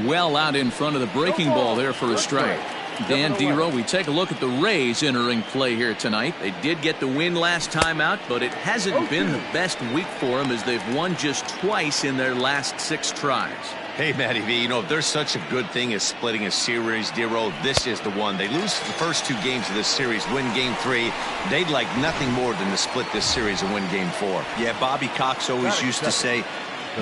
Well out in front of the breaking ball there for a strike. Dan Dero, we take a look at the Rays entering play here tonight. They did get the win last time out, but it hasn't been the best week for them as they've won just twice in their last 6 tries. Hey, Matty V, you know, if there's such a good thing as splitting a series, Dero, this is the one. They lose the first 2 games of this series, win game 3. They'd like nothing more than to split this series and win game 4. Yeah, Bobby Cox always used to say,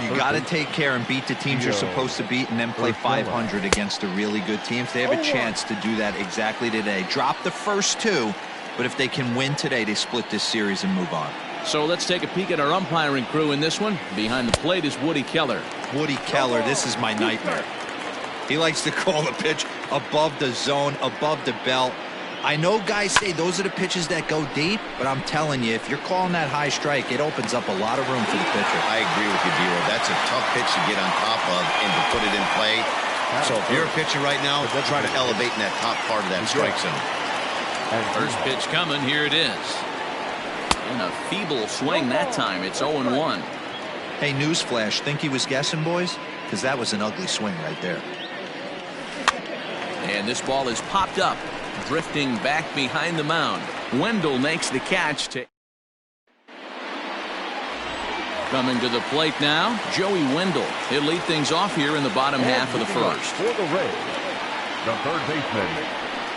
you got to take care and beat the teams you're supposed to beat and then play 500 against the really good teams. They have a chance to do that exactly today. Drop the first 2, but if they can win today, they split this series and move on. So let's take a peek at our umpiring crew in this one. Behind the plate is Woody Keller. Woody Keller, this is my nightmare. He likes to call the pitch above the zone, above the belt. I know guys say those are the pitches that go deep, but I'm telling you, if you're calling that high strike, it opens up a lot of room for the pitcher. I agree with you, Dero. That's a tough pitch to get on top of and to put it in play. So if you're a pitcher right now, try to elevate in that top part of that strike zone. First pitch coming. Here it is. And a feeble swing that time. It's 0-1. Hey, newsflash, think he was guessing, boys? Because that was an ugly swing right there. And this ball is popped up, drifting back behind the mound. Wendell makes the catch to... Coming to the plate now, Joey Wendell. He'll lead things off here in the bottom half of the first. For the Rays, the third baseman,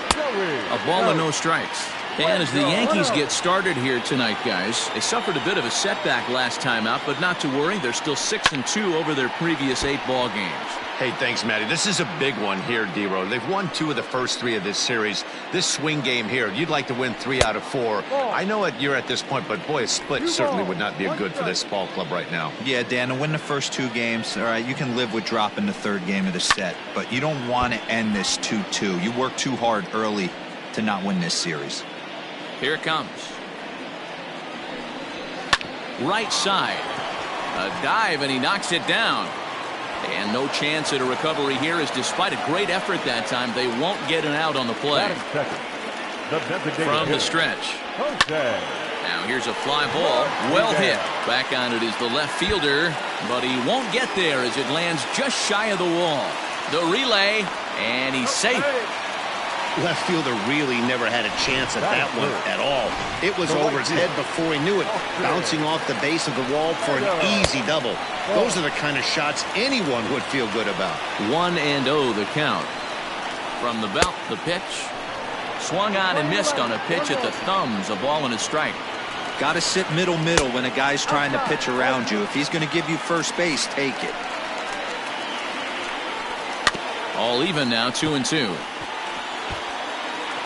Joey. A ball and no strikes. And as the Yankees get started here tonight, guys, they suffered a bit of a setback last time out, but not to worry. They're still 6-2 over their previous 8 ball games. Hey, thanks, Matty. This is a big one here, Dero. They've won 2 of the first 3 of this series. This swing game here, you'd like to win 3 out of 4. I know you're at this point, but boy, a split certainly would not be good for this ball club right now. Yeah, Dan, to win the first 2 games, all right, you can live with dropping the 3rd game of the set, but you don't want to end this 2-2. You work too hard early to not win this series. Here it comes. Right side. A dive, and he knocks it down. And no chance at a recovery here, as despite a great effort that time, they won't get an out on the play. From the stretch. Now here's a fly ball. Well hit. Back on it is the left fielder, but he won't get there as it lands just shy of the wall. The relay, and he's safe. Left fielder really never had a chance at that one at all. It was over his head before he knew it, bouncing off the base of the wall for an easy double. Those are the kind of shots anyone would feel good about. 1-0 the count. From the belt, the pitch. Swung on and missed on a pitch at the thumbs. A ball and a strike. Got to sit middle when a guy's trying to pitch around you. If he's going to give you first base, take it. All even now, 2-2.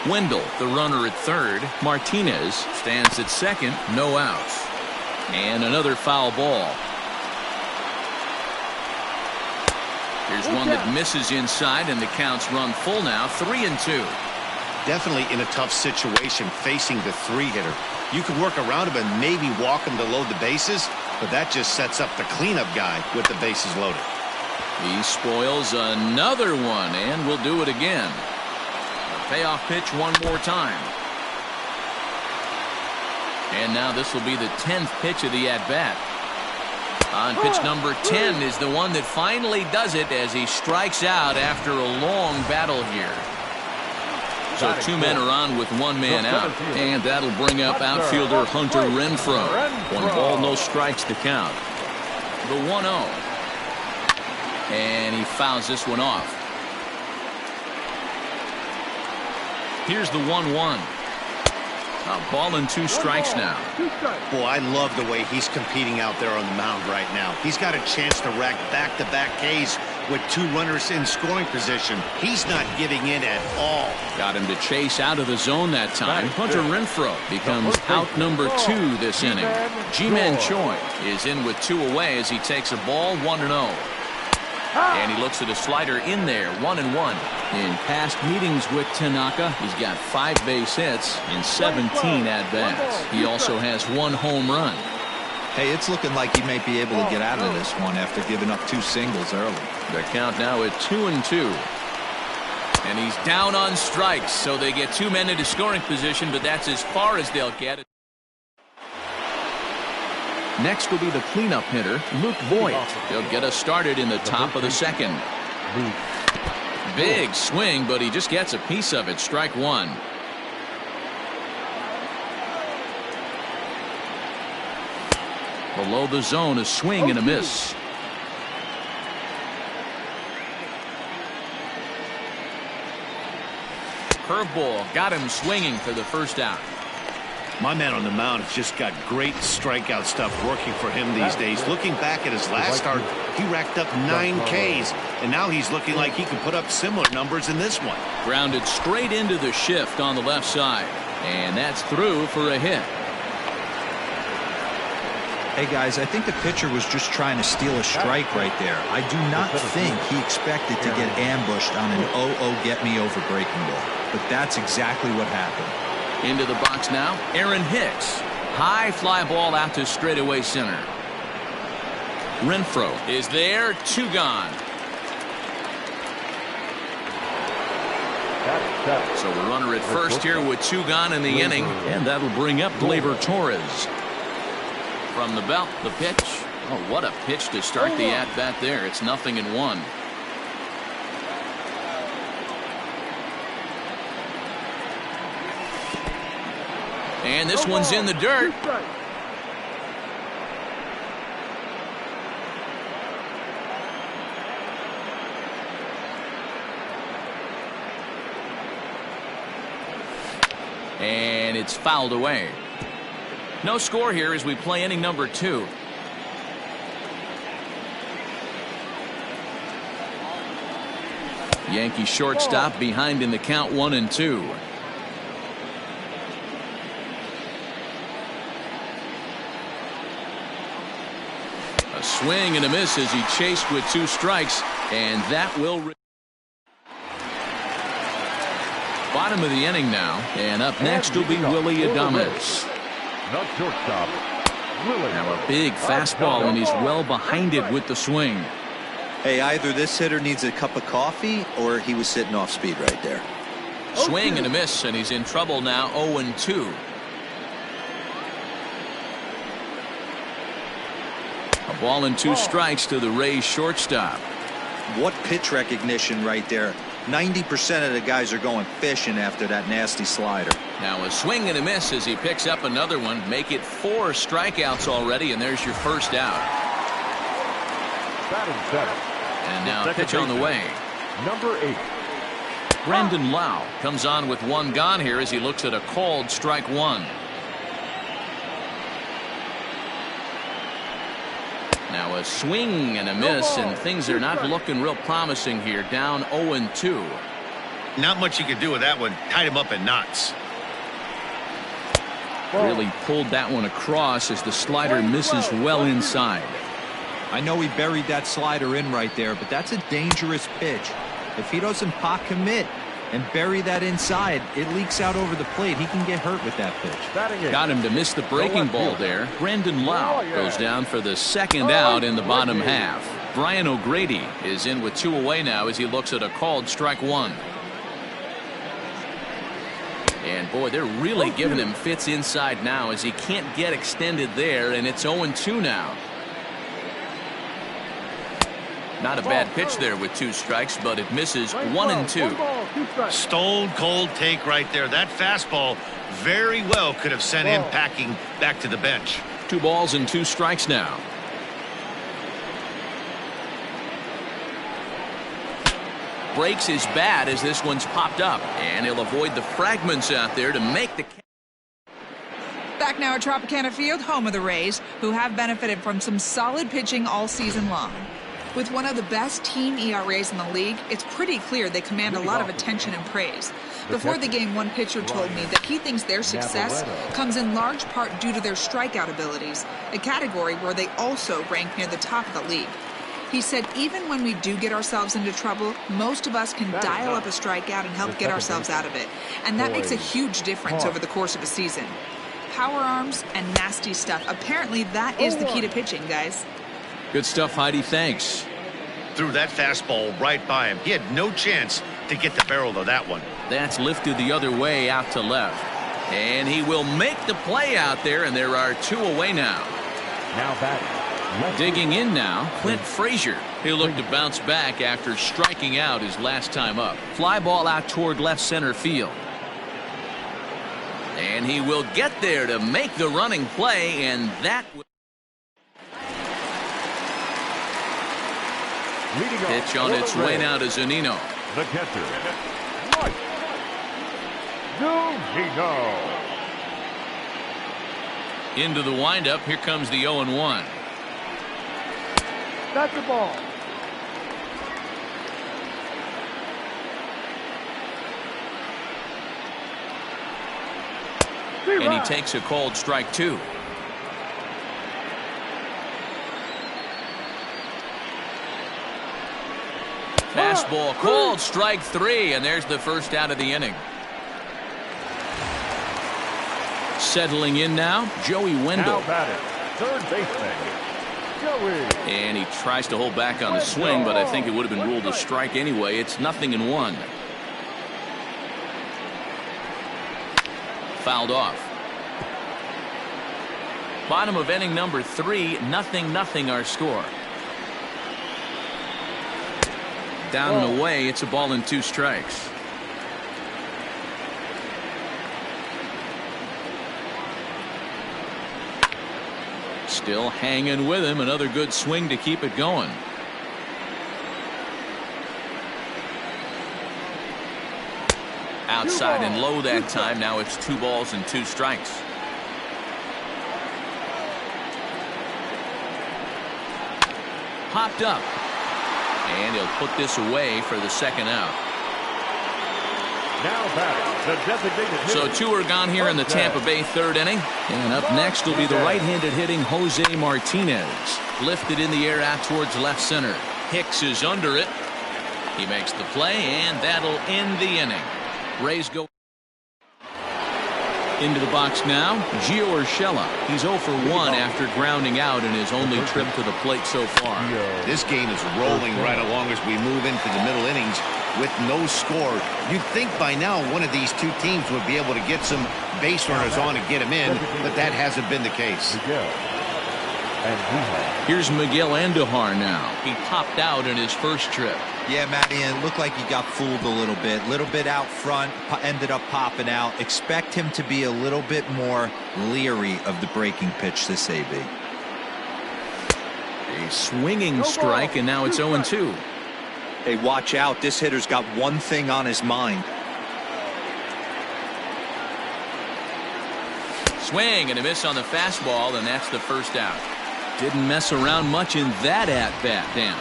Wendell, the runner at third. Martinez stands at second. No outs. And another foul ball. Here's one that misses inside, and the count's run full now. 3-2. Definitely in a tough situation facing the 3-hitter. You can work around him and maybe walk him to load the bases, but that just sets up the cleanup guy with the bases loaded. He spoils another one, and will do it again. Payoff pitch one more time. And now this will be the 10th pitch of the at-bat. On pitch number 10 is the one that finally does it as he strikes out after a long battle here. So 2 men are on with 1 man out. And that'll bring up outfielder Hunter Renfroe. 1 ball, no strikes to count. The 1-0. And he fouls this one off. Here's the 1-1. A ball and 2 strikes now. Boy, I love the way he's competing out there on the mound right now. He's got a chance to rack back-to-back Ks with 2 runners in scoring position. He's not giving in at all. Got him to chase out of the zone that time. Hunter Renfroe becomes out number 2 this inning. Ji-Man Choi is in with 2 away as he takes a ball 1-0. And he looks at a slider in there, 1-1. In past meetings with Tanaka, he's got 5 base hits in 17 at-bats. He also has 1 home run. Hey, it's looking like he may be able to get out of this one after giving up 2 singles early. The count now at 2-2. And he's down on strikes, so they get 2 men into scoring position, but that's as far as they'll get it. Next will be the cleanup hitter, Luke Voight. He'll get us started in the top of the second. Big swing, but he just gets a piece of it. Strike one. Below the zone, a swing and a miss. Curveball got him swinging for the first out. My man on the mound has just got great strikeout stuff working for him these days. Looking back at his last start, he racked up 9 Ks, and now he's looking like he can put up similar numbers in this one. Grounded straight into the shift on the left side, and that's through for a hit. Hey guys, I think the pitcher was just trying to steal a strike right there. I do not think he expected to get ambushed on an 0-0 get me over breaking ball, but that's exactly what happened. Into the box now, Aaron Hicks. High fly ball out to straightaway center. Renfroe is there, 2 gone. So the runner at first here with 2 gone in the inning, and that'll bring up Gleyber Torres. From the belt, the pitch. Oh, what a pitch to start the at-bat there. It's 0-1. And this one's in the dirt. And it's fouled away. No score here as we play inning number 2. Yankee shortstop behind in the count 1-2. A swing and a miss as he chased with 2 strikes, and that will. Bottom of the inning now, and up next will be Willy Adames. Now a big fastball, and he's well behind it with the swing. Hey, either this hitter needs a cup of coffee or he was sitting off speed right there. Swing and a miss, and he's in trouble now. 0-2. A ball and 2 strikes to the Rays shortstop. What pitch recognition right there. 90% of the guys are going fishing after that nasty slider. Now a swing and a miss as he picks up another one. Make it 4 strikeouts already, and there's your first out. And now pitch on the way. Number 8. Brandon Lau comes on with 1 gone here as he looks at a called strike 1. Now a swing and a miss, and things are not looking real promising here. Down 0-2. Not much you can do with that one. Tied him up in knots. Really pulled that one across as the slider misses well inside. I know he buried that slider in right there, but that's a dangerous pitch. If he doesn't pot commit and bury that inside, it leaks out over the plate. He can get hurt with that pitch. Got him to miss the breaking ball there. Brandon Lau goes down for the second out in the bottom half. Brian O'Grady is in with 2 away now as he looks at a called strike 1. And boy, they're really giving him fits inside now as he can't get extended there, and it's 0-2 now. Not a bad pitch there with 2 strikes, but it misses 1-2. Stone cold take right there. That fastball very well could have sent him packing back to the bench. 2 balls and 2 strikes now. Breaks his bat as this one's popped up, and he'll avoid the fragments out there to make the. Back now at Tropicana Field, home of the Rays, who have benefited from some solid pitching all season long. With one of the best team ERAs in the league, it's pretty clear they command a lot of attention and praise. Before the game, one pitcher told me that he thinks their success comes in large part due to their strikeout abilities, a category where they also rank near the top of the league. He said even when we do get ourselves into trouble, most of us can dial up a strikeout and help get ourselves out of it. And that makes a huge difference over the course of a season. Power arms and nasty stuff. Apparently that is the key to pitching, guys. Good stuff, Heidi. Thanks. Threw that fastball right by him. He had no chance to get the barrel of that one. That's lifted the other way out to left. And he will make the play out there, and there are 2 away now. Now batting, Digging in now, Clint Frazier. He'll look to bounce back after striking out his last time up. Fly ball out toward left center field. And he will get there to make the running play, and that pitch on its way now to Zunino. The catcher, Zunino. Into the windup. Here comes the 0-1. That's the ball. And he takes a called strike 2. Fastball called strike 3, and there's the first out of the inning. Settling in now, Joey Wendell. Now batting, third baseman, Joey. And he tries to hold back on the swing, but I think it would have been ruled a strike anyway. It's 0-1. Fouled off. Bottom of inning number 3, 0-0 our score. Down and away, it's a ball and 2 strikes. Still hanging with him. Another good swing to keep it going. Outside and low that time. Now it's 2 balls and 2 strikes. Popped up. And he'll put this away for the second out. Now batting, the designated hitter. So 2 are gone here in the Tampa Bay 3rd inning. And up next will be the right-handed hitting Jose Martinez. Lifted in the air out towards left center. Hicks is under it. He makes the play, and that'll end the inning. Rays go into the box now. Gio Urshela. He's 0 for 1 after grounding out in his only trip to the plate so far. This game is rolling right along as we move into the middle innings with no score. You'd think by now one of these 2 teams would be able to get some base runners on and get them in, but that hasn't been the case. Here's Miguel Andujar now. He popped out in his first trip. Yeah, Matty, and it looked like he got fooled a little bit out front, ended up popping out. Expect him to be a little bit more leery of the breaking pitch this AB. A swinging strike, and now it's 0-2. Hey, watch out. This hitter's got one thing on his mind. Swing and a miss on the fastball, and that's the first out. Didn't mess around much in that at-bat, Dan.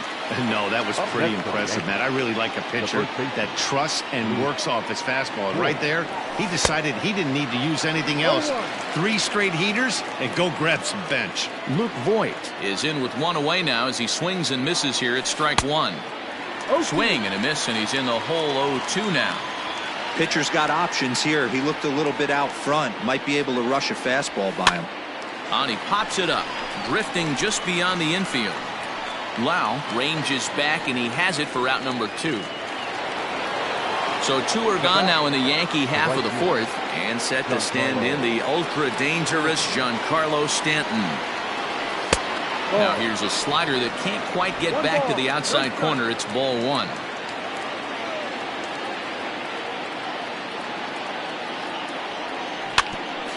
No, that was pretty impressive, Matt. I really like a pitcher that trusts and works off his fastball. And right there, he decided he didn't need to use anything else. 3 straight heaters and go grab some bench. Luke Voight is in with 1 away now as he swings and misses here at strike 1. Swing and a miss, and he's in the hole 0-2 now. Pitcher's got options here. He looked a little bit out front. Might be able to rush a fastball by him. And he pops it up, drifting just beyond the infield. Lau ranges back, and he has it for out number 2. So 2 are gone now in the Yankee half of the 4th, and set to stand in the ultra-dangerous Giancarlo Stanton. Now here's a slider that can't quite get back to the outside corner. It's ball 1.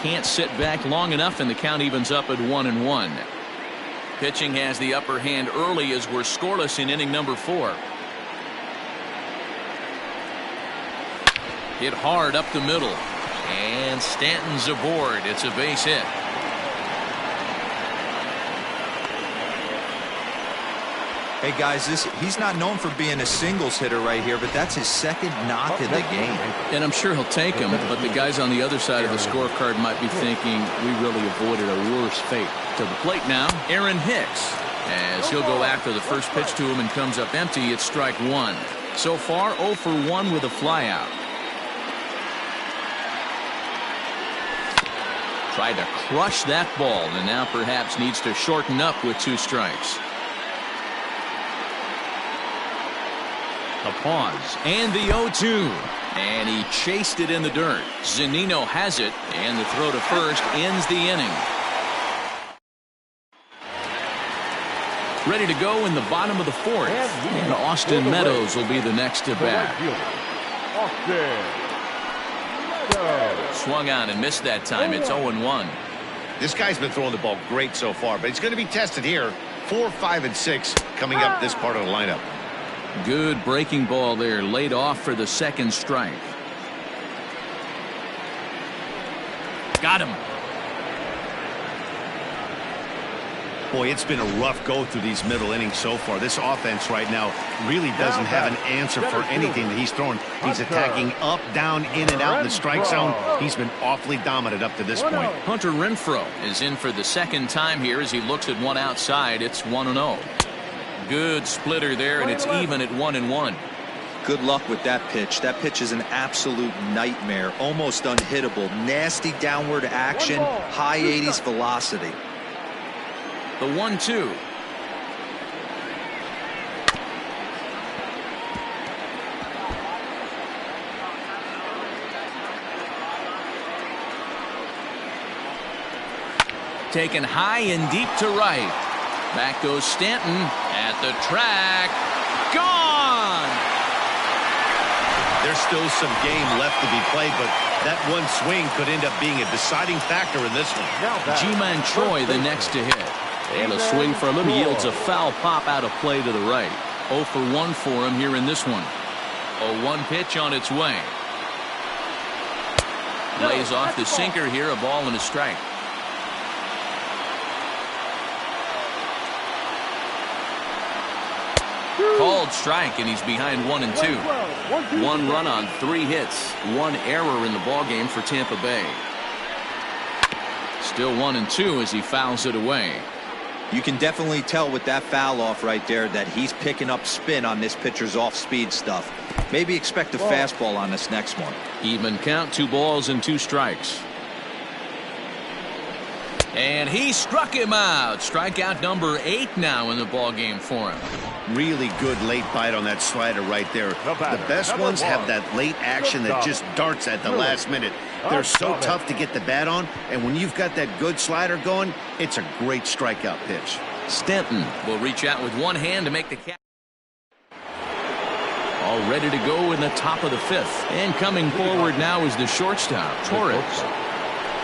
Can't sit back long enough, and the count evens up at 1-1. Pitching has the upper hand early as we're scoreless in inning number 4. Hit hard up the middle, and Stanton's aboard. It's a base hit. Hey guys, he's not known for being a singles hitter right here, but that's his 2nd knock of the game. And I'm sure he'll take him, but the guys on the other side of the scorecard might be thinking we really avoided a worse fate. To the plate now, Aaron Hicks, as he'll go after the first pitch to him and comes up empty. It's strike 1. So far 0 for 1 with a flyout. Tried to crush that ball, and now perhaps needs to shorten up with 2 strikes. A pause, and the 0-2. And he chased it in the dirt. Zunino has it, and the throw to first ends the inning. Ready to go in the bottom of the fourth. And Austin Meadows will be the next to bat. Swung on and missed that time. It's 0-1. This guy's been throwing the ball great so far, but he's going to be tested here. 4, 5, and 6 coming up this part of the lineup. Good breaking ball there, laid off for the second strike. Got him. Boy, it's been a rough go through these middle innings so far. This offense right now really doesn't have an answer for anything that he's throwing. He's attacking up, down, in, and out in the strike zone. He's been awfully dominant up to this point. Hunter Renfroe is in for the second time here as he looks at one outside. It's 1-0. Good splitter there, and it's even at 1-1. Good luck with that pitch. That pitch is an absolute nightmare. Almost unhittable. Nasty downward action. High 80s velocity. The 1-2. Taken high and deep to right. Back goes Stanton at the track. Gone! There's still some game left to be played, but that one swing could end up being a deciding factor in this one. Ji-Man Choi the next to hit. And a swing from him yields a foul pop out of play to the right. 0 for 1 for him here in this one. A 1 pitch on its way. Lays off the sinker here, a ball and a strike. Called strike, and he's behind 1-2. 1 run on 3 hits. 1 error in the ballgame for Tampa Bay. Still 1-2 as he fouls it away. You can definitely tell with that foul off right there that he's picking up spin on this pitcher's off-speed stuff. Maybe expect a fastball on this next one. Even count, 2 balls and 2 strikes. And he struck him out. Strikeout number 8 now in the ballgame for him. Really good late bite on that slider right there. The best ones have that late action that just darts at the last minute. They're so tough to get the bat on, and when you've got that good slider going, it's a great strikeout pitch. Stanton will reach out with one hand to make the catch. All ready to go in the top of the 5th. And coming forward now is the shortstop, Torres.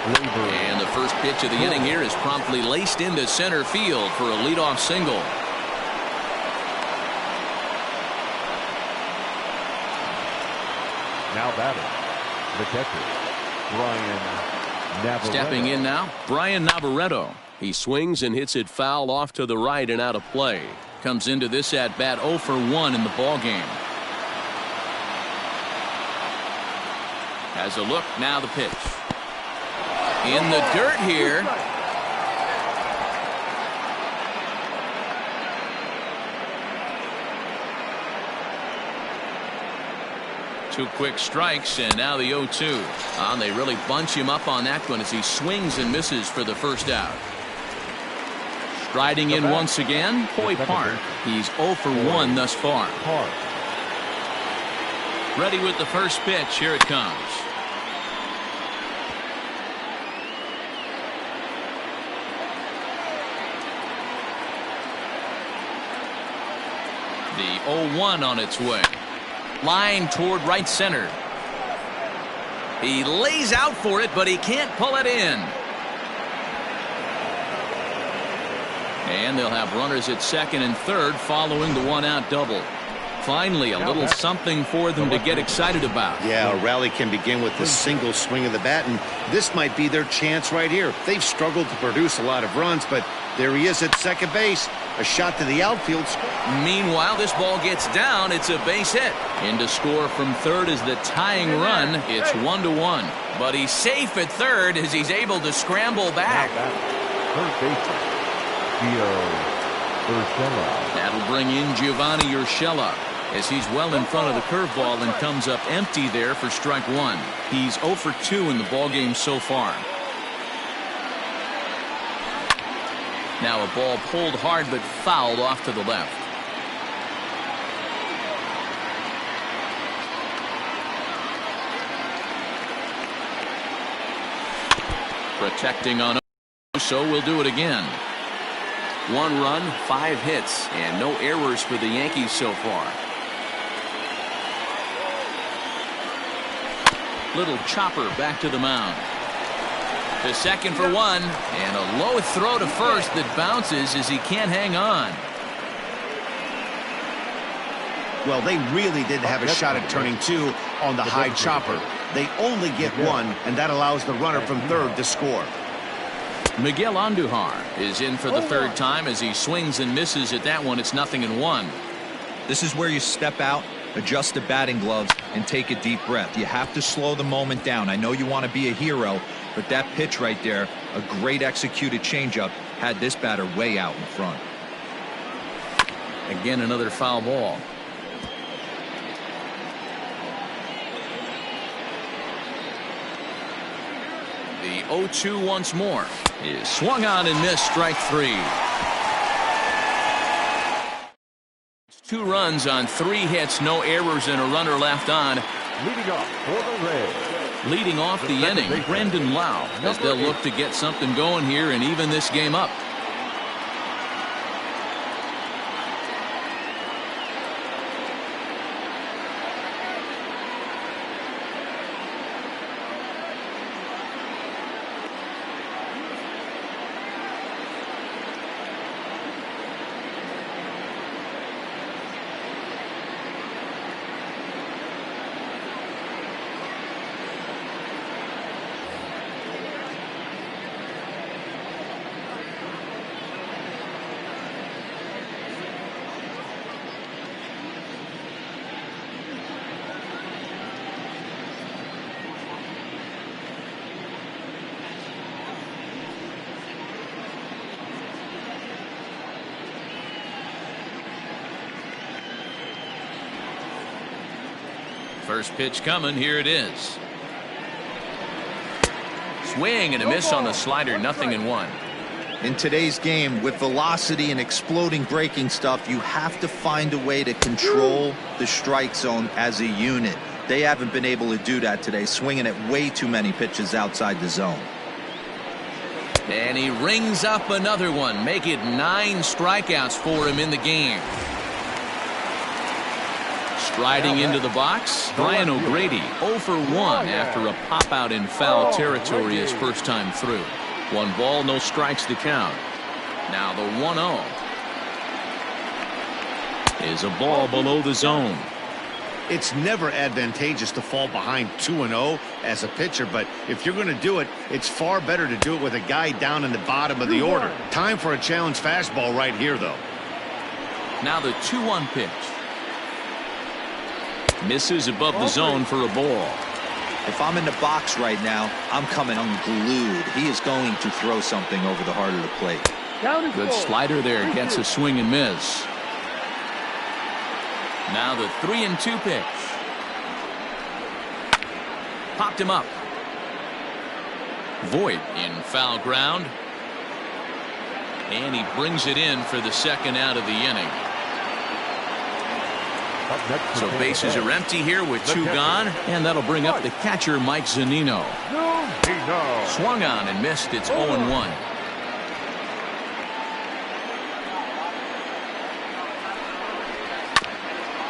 And the first pitch of the inning here is promptly laced into center field for a leadoff single. Now batting, the catcher, Brian Navarrete. Stepping in now, Brian Navarrete. He swings and hits it foul off to the right and out of play. Comes into this at bat 0 for 1 in the ball game. Has a look, now the pitch. In the dirt here. Two quick strikes, and now the 0-2. They really bunch him up on that one as he swings and misses for the first out. Striding in once again, Hoy Park. He's 0 for 1 thus far. Ready with the first pitch. Here it comes. The 0-1 on its way. Line toward right center. He lays out for it, but he can't pull it in. And they'll have runners at second and third following the 1-out double. Finally, a little something for them to get excited about. Yeah, a rally can begin with the single swing of the bat, and this might be their chance right here. They've struggled to produce a lot of runs, but there he is at second base. A shot to the outfield. Meanwhile, this ball gets down. It's a base hit. In to score from third is the tying run. It's 1-1. But he's safe at third as he's able to scramble back. Third baseman, Urshela. That'll bring in Giovanni Urshela as he's well in front of the curveball and comes up empty there for strike 1. He's 0 for 2 in the ballgame so far. Now a ball pulled hard but fouled off to the left. Protecting on, so we'll do it again. 1 run, 5 hits, and no errors for the Yankees so far. Little chopper back to the mound. To second for 1, and a low throw to first that bounces as he can't hang on. Well, they really didn't have a shot at turning 2 on the high chopper. They only get 1, and that allows the runner from third to score. Miguel Andujar is in for the 3rd time as he swings and misses at that one. It's 0-1. This is where you step out, adjust the batting gloves, and take a deep breath. You have to slow the moment down. I know you want to be a hero, but that pitch right there, a great executed changeup, had this batter way out in front. Again, another foul ball. The 0-2 once more is swung on and missed, strike 3. 2 runs on 3 hits, no errors, and a runner left on. Leading off for the Reds. Leading off the inning, Brendan Lau, as they'll look to get something going here and even this game up. First pitch coming. Here it is. Swing and a miss on the slider. 0-1. In today's game, with velocity and exploding breaking stuff, you have to find a way to control the strike zone as a unit. They haven't been able to do that today, swinging at way too many pitches outside the zone. And he rings up another one. Make it 9 strikeouts for him in the game. Striding into the box, Brian O'Grady 0 for 1 after a pop-out in foul territory his first time through. 1 ball, no strikes to count. Now the 1-0 is a ball below the zone. It's never advantageous to fall behind 2-0 as a pitcher, but if you're going to do it, it's far better to do it with a guy down in the bottom of the order. Time for a challenge fastball right here, though. Now the 2-1 pitch. Misses above the zone for a ball. If I'm in the box right now, I'm coming unglued. He is going to throw something over the heart of the plate. Good slider there. Gets a swing and miss. Now the 3-2 pitch. Popped him up. Voight in foul ground. And he brings it in for the 2nd out of the inning. So bases are empty here with 2 gone, and that'll bring up the catcher, Mike Zunino. Swung on and missed. It's 0-1.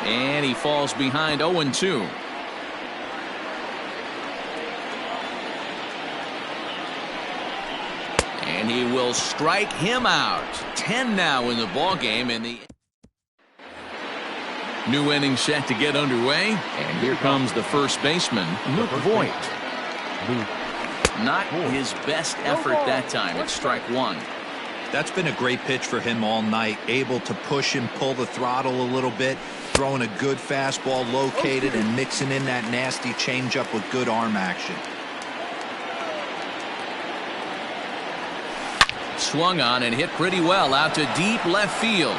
And he falls behind 0-2. And he will strike him out. 10 now in the ball game in the new inning set to get underway, and here comes the first baseman, Luke Voight. Not his best effort that time. It's strike 1. That's been a great pitch for him all night. Able to push and pull the throttle a little bit, throwing a good fastball located and mixing in that nasty changeup with good arm action. Swung on and hit pretty well out to deep left field.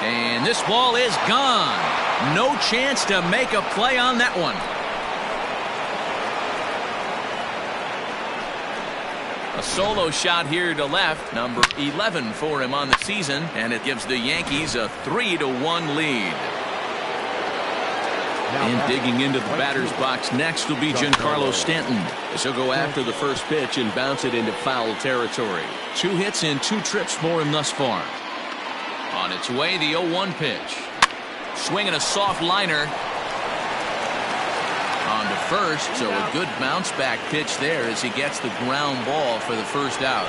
And this ball is gone. No chance to make a play on that one. A solo shot here to left, number 11 for him on the season, and it gives the Yankees a 3-1 lead. And digging into the batter's box next will be Giancarlo Stanton, as he'll go after the first pitch and bounce it into foul territory. 2 hits and 2 trips for him thus far. On its way, the 0-1 pitch. Swinging a soft liner. On to first, so a good bounce back pitch there as he gets the ground ball for the first out.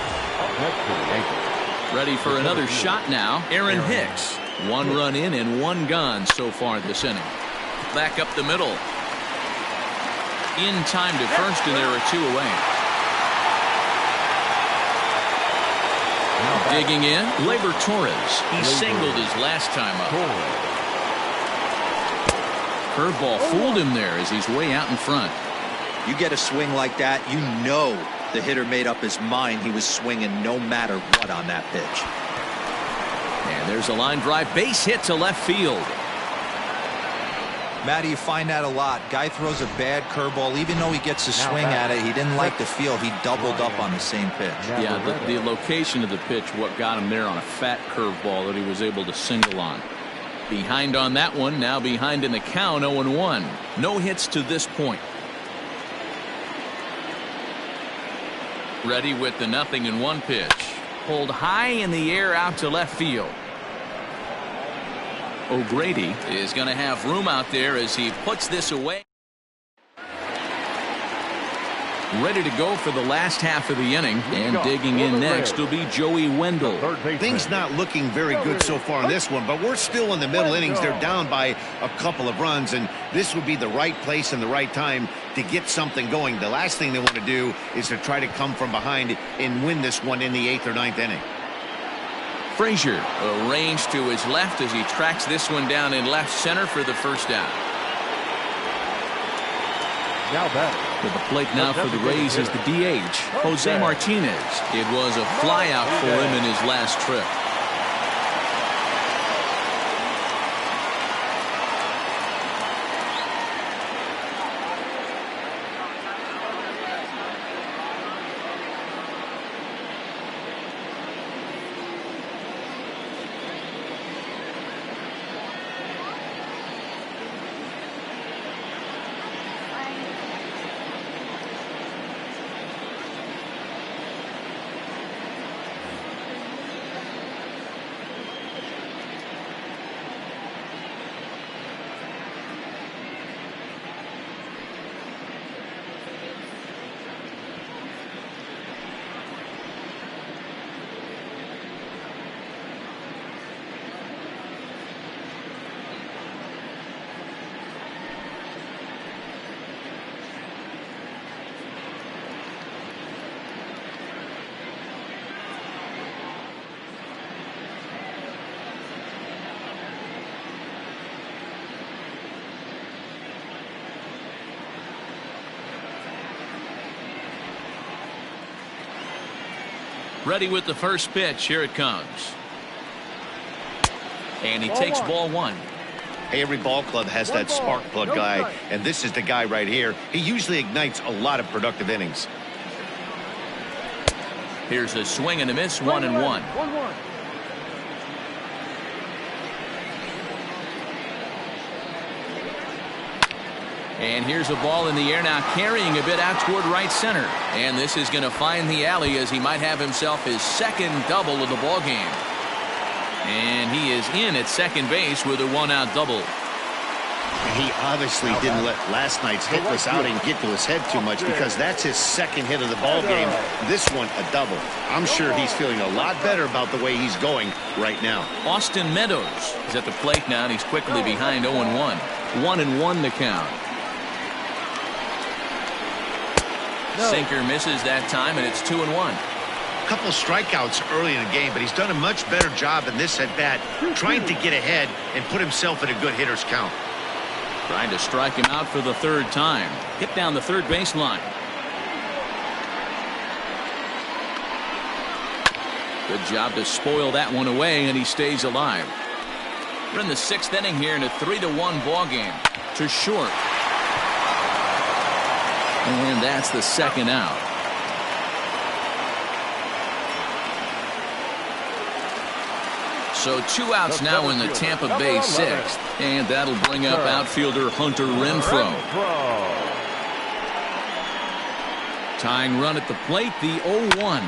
Ready for another shot now, Aaron Hicks. 1 run in and 1 gone so far this inning. Back up the middle. In time to first, and there are 2 away. Digging in, Gleyber Torres. He singled his last time up. Curveball fooled him there as he's way out in front. You get a swing like that, you know the hitter made up his mind he was swinging no matter what on that pitch. And there's a line drive base hit to left field. Matty, you find that a lot. Guy throws a bad curveball, even though he gets a swing at it, he didn't like the feel. He doubled up on the same pitch. Yeah, the location of the pitch, what got him there on a fat curveball that he was able to single on. Behind on that one, now behind in the count, 0-1. No hits to this point. Ready with the 0-1 pitch. Pulled high in the air out to left field. O'Grady is going to have room out there as he puts this away. Ready to go for the last half of the inning, and digging in next will be Joey Wendell. Things not looking very good so far in this one, but we're still in the middle innings. They're down by a couple of runs, and this would be the right place and the right time to get something going. The last thing they want to do is to try to come from behind and win this one in the 8th or 9th inning. Frazier arranged to his left as he tracks this one down in left center for the first out. Now batter. To the plate now for the Rays is the DH, Jose Martinez. It was a fly out for him in his last trip. Ready with the first pitch. Here it comes. And he takes ball 1. Hey, every ball club has that spark plug guy, and this is the guy right here. He usually ignites a lot of productive innings. Here's a swing and a miss, 1-1. And here's a ball in the air now, carrying a bit out toward right center. And this is going to find the alley as he might have himself his second double of the ball game. And he is in at second base with a 1-out double. He obviously didn't let last night's hitless outing get to his head too much, because that's his second hit of the ball game. This one a double. I'm sure he's feeling a lot better about the way he's going right now. Austin Meadows is at the plate now, and he's quickly behind 0-1. 1-1 the count. Sinker misses that time, and it's 2-1. Couple strikeouts early in the game, but he's done a much better job in this at bat, trying to get ahead and put himself in a good hitter's count. Trying to strike him out for the third time. Hit down the third baseline. Good job to spoil that one away, and he stays alive. We're in the 6th inning here in a 3-1 ball game. To short. And that's the second out. So 2 outs now in the Tampa Bay 6th. And that'll bring up outfielder Hunter Renfroe. Tying run at the plate, the 0-1.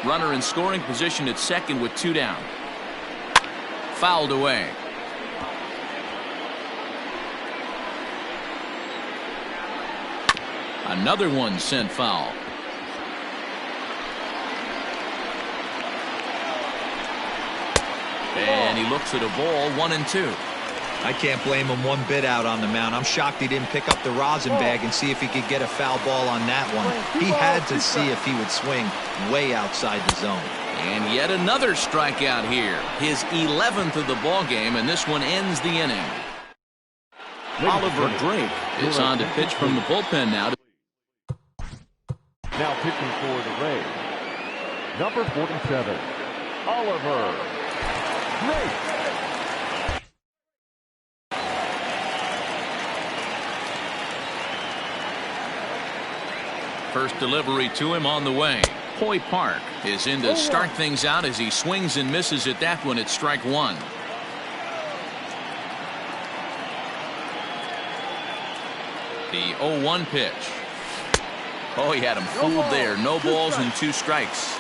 Runner in scoring position at second with 2 down. Fouled away. Another one sent foul. And he looks at a ball, 1-2. I can't blame him one bit out on the mound. I'm shocked he didn't pick up the rosin bag and see if he could get a foul ball on that one. He had to see if he would swing way outside the zone. And yet another strikeout here. His 11th of the ball game, and this one ends the inning. Oliver Drake is on to pitch from the bullpen now. Now pitching for the Rays, number 47, Oliver Drake. First delivery to him on the way. Hoy Park is in to start things out as he swings and misses at that one at strike 1. The 0-1 pitch. Oh, he had him fooled there. No balls and 2 strikes.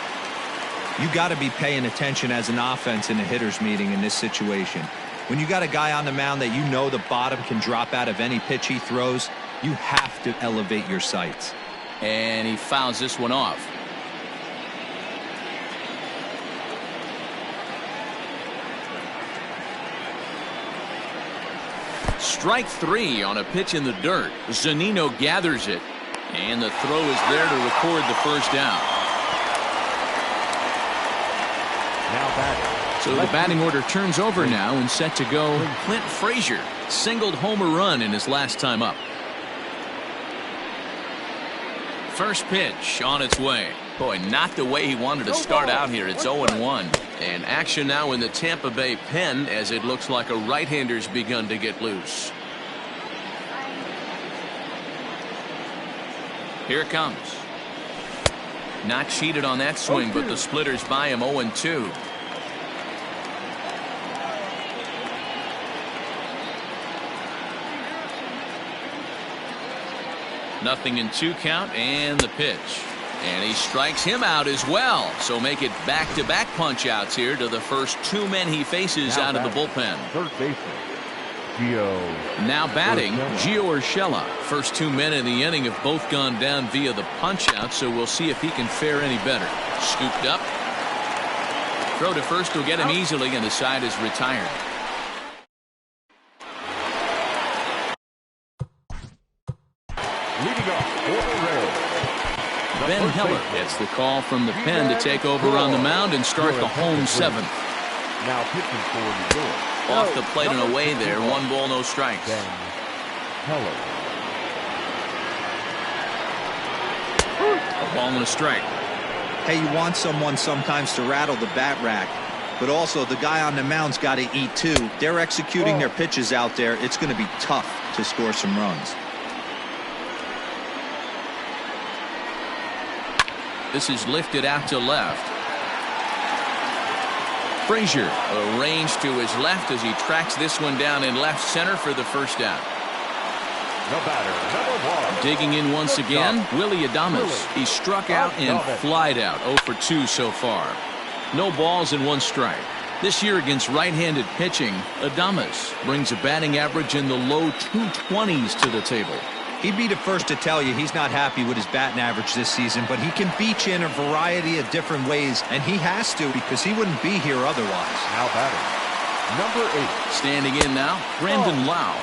You got to be paying attention as an offense in a hitter's meeting in this situation. When you got a guy on the mound that you know the bottom can drop out of any pitch he throws, you have to elevate your sights. And he fouls this one off. Strike 3 on a pitch in the dirt. Zunino gathers it. And the throw is there to record the first out. Now batting. So the batting order turns over now and set to go. Clint Frazier singled home a run in his last time up. First pitch on its way. Boy, not the way he wanted to start out here. It's 0-1. And action now in the Tampa Bay pen as it looks like a right-hander's begun to get loose. Here it comes. Not cheated on that swing, but the splitter's by him 0-2. Nothing in 2 count and the pitch. And he strikes him out as well. So make it back-to-back punch-outs here to the first 2 men he faces now out of the bullpen. Third baseman, Gio. Now batting, Urshela. Gio Urshela. First 2 men in the inning have both gone down via the punch-out, so we'll see if he can fare any better. Scooped up. Throw to first will get him easily, and the side is retired. Leading off for the Rays, Ben Heller gets the call from the pen to take over on the mound and start the home 7th. now pitching for New York. Off the plate and away there. 1 ball, no strikes. Ben Heller. A ball and a strike. Hey, you want someone sometimes to rattle the bat rack, but also the guy on the mound's got to eat too. They're executing their pitches out there. It's going to be tough to score some runs. This is lifted out to left. Frazier arranged to his left as he tracks this one down in left center for the first out. The batter, number 1. Digging in once again, Willie Adames. He struck out and flied out. 0 for 2 so far. No balls and 1 strike. This year against right-handed pitching, Adames brings a batting average in the low 220s to the table. He'd be the first to tell you he's not happy with his batting average this season, but he can beat you in a variety of different ways, and he has to because he wouldn't be here otherwise. Now batting, number 8. Standing in now, Brandon Lau.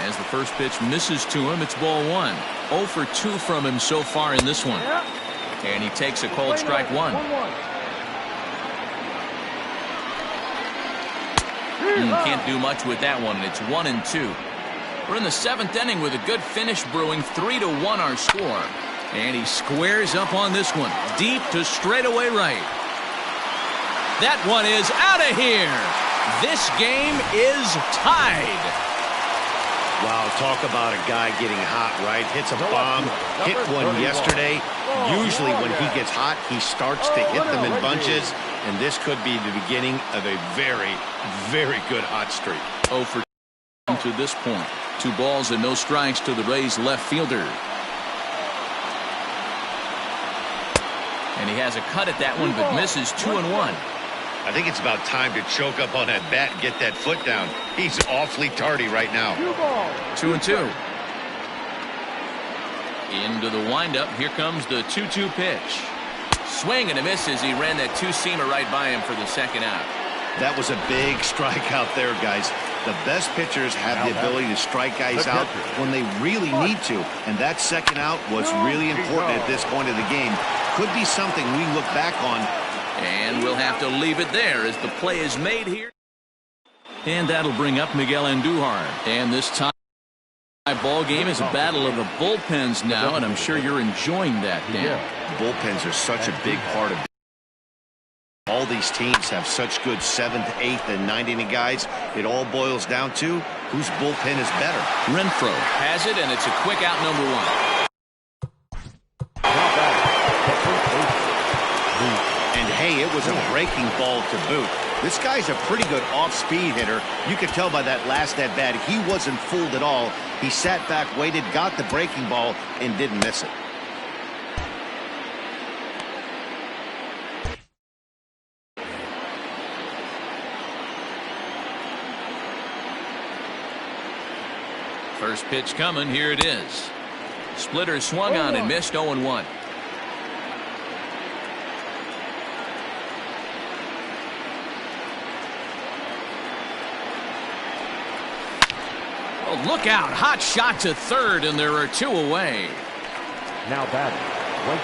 As the first pitch misses to him, it's ball 1. 0 for 2 from him so far in this one. And he takes a cold strike 1. Can't do much with that one, and it's 1-2. We're in the 7th inning with a good finish brewing. 3-1 our score. And he squares up on this one. Deep to straightaway right. That one is out of here. This game is tied. Wow, talk about a guy getting hot, right? Hits a bomb, hit one yesterday. Usually when he gets hot, he starts to hit them in bunches. and this could be the beginning of a very, very good hot streak. 0 for to this point. 2 balls and no strikes to the Rays left fielder. And he has a cut at that one, but misses 2-1. I think it's about time to choke up on that bat and get that foot down. He's awfully tardy right now. 2-2. Into the windup. Here comes the 2-2 pitch. Swing and a miss as he ran that 2-seamer right by him for the second out. That was a big strikeout there, guys. The best pitchers have the ability to strike guys out when they really need to, and that second out was really important at this point of the game. Could be something we look back on. And we'll have to leave it there as the play is made here. And that'll bring up Miguel Andujar. And this time ball game is a battle of the bullpens now, and I'm sure you're enjoying that, Dan. Bullpens are such a big part of it. All these teams have such good 7th, 8th, and 9th inning guys. It all boils down to whose bullpen is better. Renfroe has it, and it's a quick out, number 1. And hey, it was a breaking ball to boot. This guy's a pretty good off-speed hitter. You could tell by that last at-bat he wasn't fooled at all. He sat back, waited, got the breaking ball, and didn't miss it. First pitch coming. Here it is. Splitter swung on and missed. 0-1. Oh, look out. Hot shot to third, and there are 2 away. Now batting.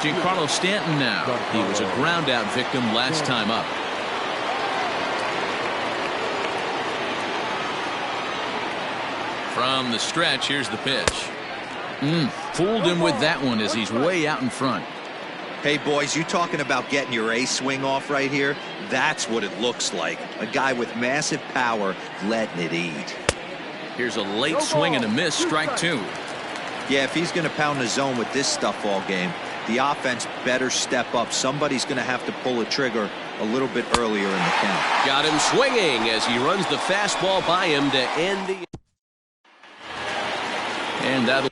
Giancarlo Stanton now. He was a ground out victim last time up. From the stretch, here's the pitch. Fooled him with that one as he's way out in front. Hey, boys, you talking about getting your A swing off right here? That's what it looks like. A guy with massive power letting it eat. Here's a late swing and a miss, strike 2. Yeah, if he's going to pound the zone with this stuff all game, the offense better step up. Somebody's going to have to pull a trigger a little bit earlier in the count. Got him swinging as he runs the fastball by him to end the... And that'll...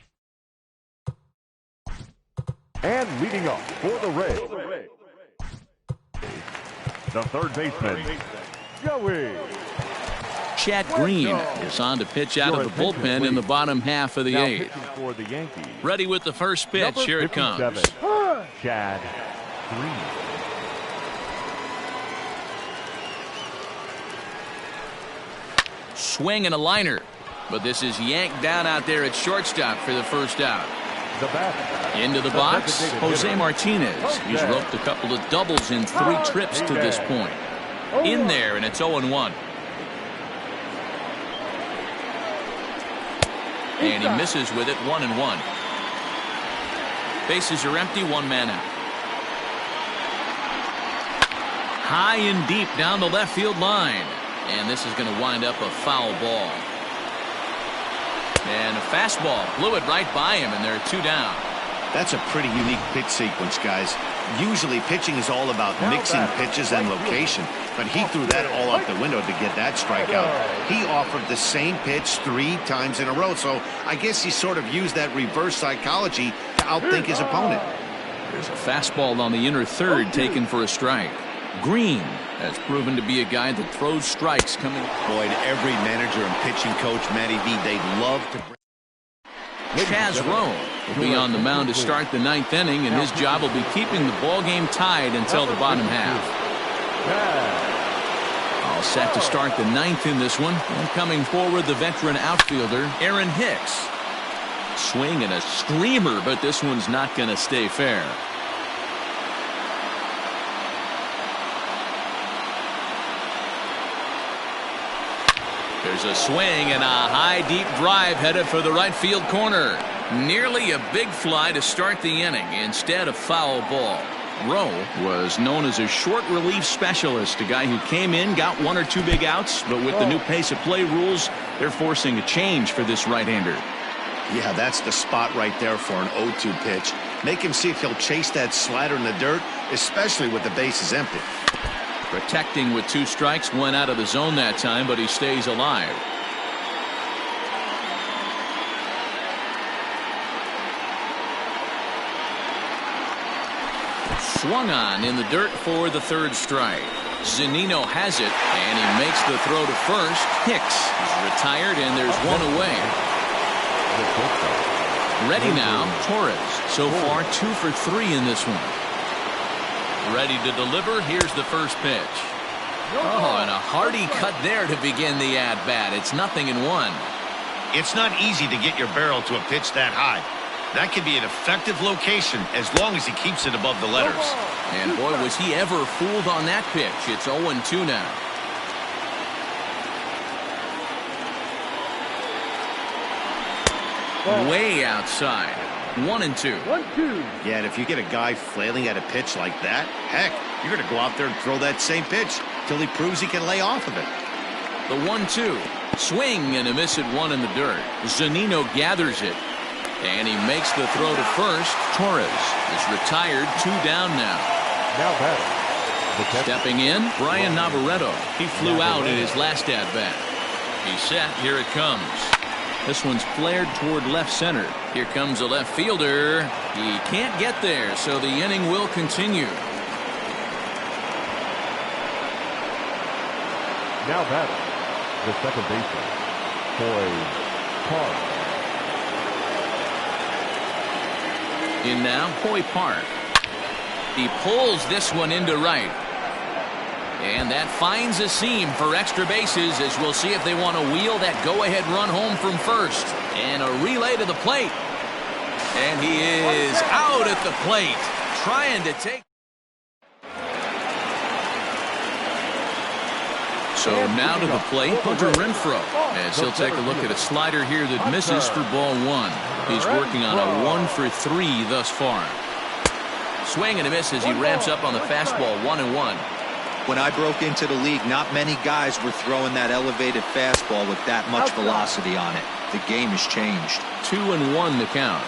And leading up for the Rays, the third baseman, Joey. Chad Green is on to pitch out of the bullpen in the bottom half of the 8th. For the Yankees, Ready with the first pitch. Here it comes. Chad Green. Swing and a liner. But this is yanked down out there at shortstop for the first out. Into the box, Jose Martinez. He's roped a couple of doubles in 3 trips to this point. In there, and it's 0-1. And he misses with it, 1-1. Bases are empty, 1 man out. High and deep down the left field line. And this is going to wind up a foul ball. And a fastball blew it right by him, and there are 2 down. That's a pretty unique pitch sequence, guys. Usually pitching is all about mixing pitches and location, but he threw that all out the window to get that strikeout. He offered the same pitch 3 times in a row, so I guess he sort of used that reverse psychology to outthink his opponent. There's a fastball on the inner third taken for a strike. Green has proven to be a guy that throws strikes coming. Boy, every manager and pitching coach, Matty V, they'd love to bring. Chaz Rowe will be on the mound to start the 9th inning, and his job will be keeping the ball game tied until the bottom half. All set to start the 9th in this one. And coming forward, the veteran outfielder, Aaron Hicks. Swing and a screamer, but this one's not going to stay fair. There's a swing and a high deep drive headed for the right field corner. Nearly a big fly to start the inning instead of foul ball. Rowe was known as a short relief specialist, a guy who came in, got 1 or 2 big outs, but with the new pace of play rules, they're forcing a change for this right-hander. Yeah, that's the spot right there for an 0-2 pitch. Make him see if he'll chase that slider in the dirt, especially with the bases empty. Protecting with 2 strikes, went out of the zone that time, but he stays alive. Swung on in the dirt for the 3rd strike. Zunino has it, and he makes the throw to first. Hicks is retired, and there's 1 away. Ready now, Torres. So far, 2 for 3 in this one. Ready to deliver. Here's the first pitch. Oh, and a hearty cut there to begin the at-bat. It's 0-1. It's not easy to get your barrel to a pitch that high. That can be an effective location as long as he keeps it above the letters. And boy, was he ever fooled on that pitch. It's 0-2 now. Way outside. 1-2. Yeah, and if you get a guy flailing at a pitch like that, heck, you're going to go out there and throw that same pitch till he proves he can lay off of it. The 1-2. Swing and a miss at 1 in the dirt. Zunino gathers it. And he makes the throw to first. Torres is retired. 2 down now. Stepping in, Brian Navarreto. He flew out in his last at-bat. He's set. Here it comes. This one's flared toward left center. Here comes a left fielder. He can't get there, so the inning will continue. Now batting, the second baseman, Voight. In now, Hoy Park. He pulls this one into right. And that finds a seam for extra bases, as we'll see if they want to wheel that go-ahead run home from first. And a relay to the plate. And he is out at the plate, trying to take. So now to the plate, Hunter Renfroe, as he'll take a look at a slider here that misses for ball 1. He's working on a 1 for 3 thus far. Swing and a miss as he ramps up on the fastball. 1-1. When I broke into the league, not many guys were throwing that elevated fastball with that much velocity on it. The game has changed. 2-1 the count.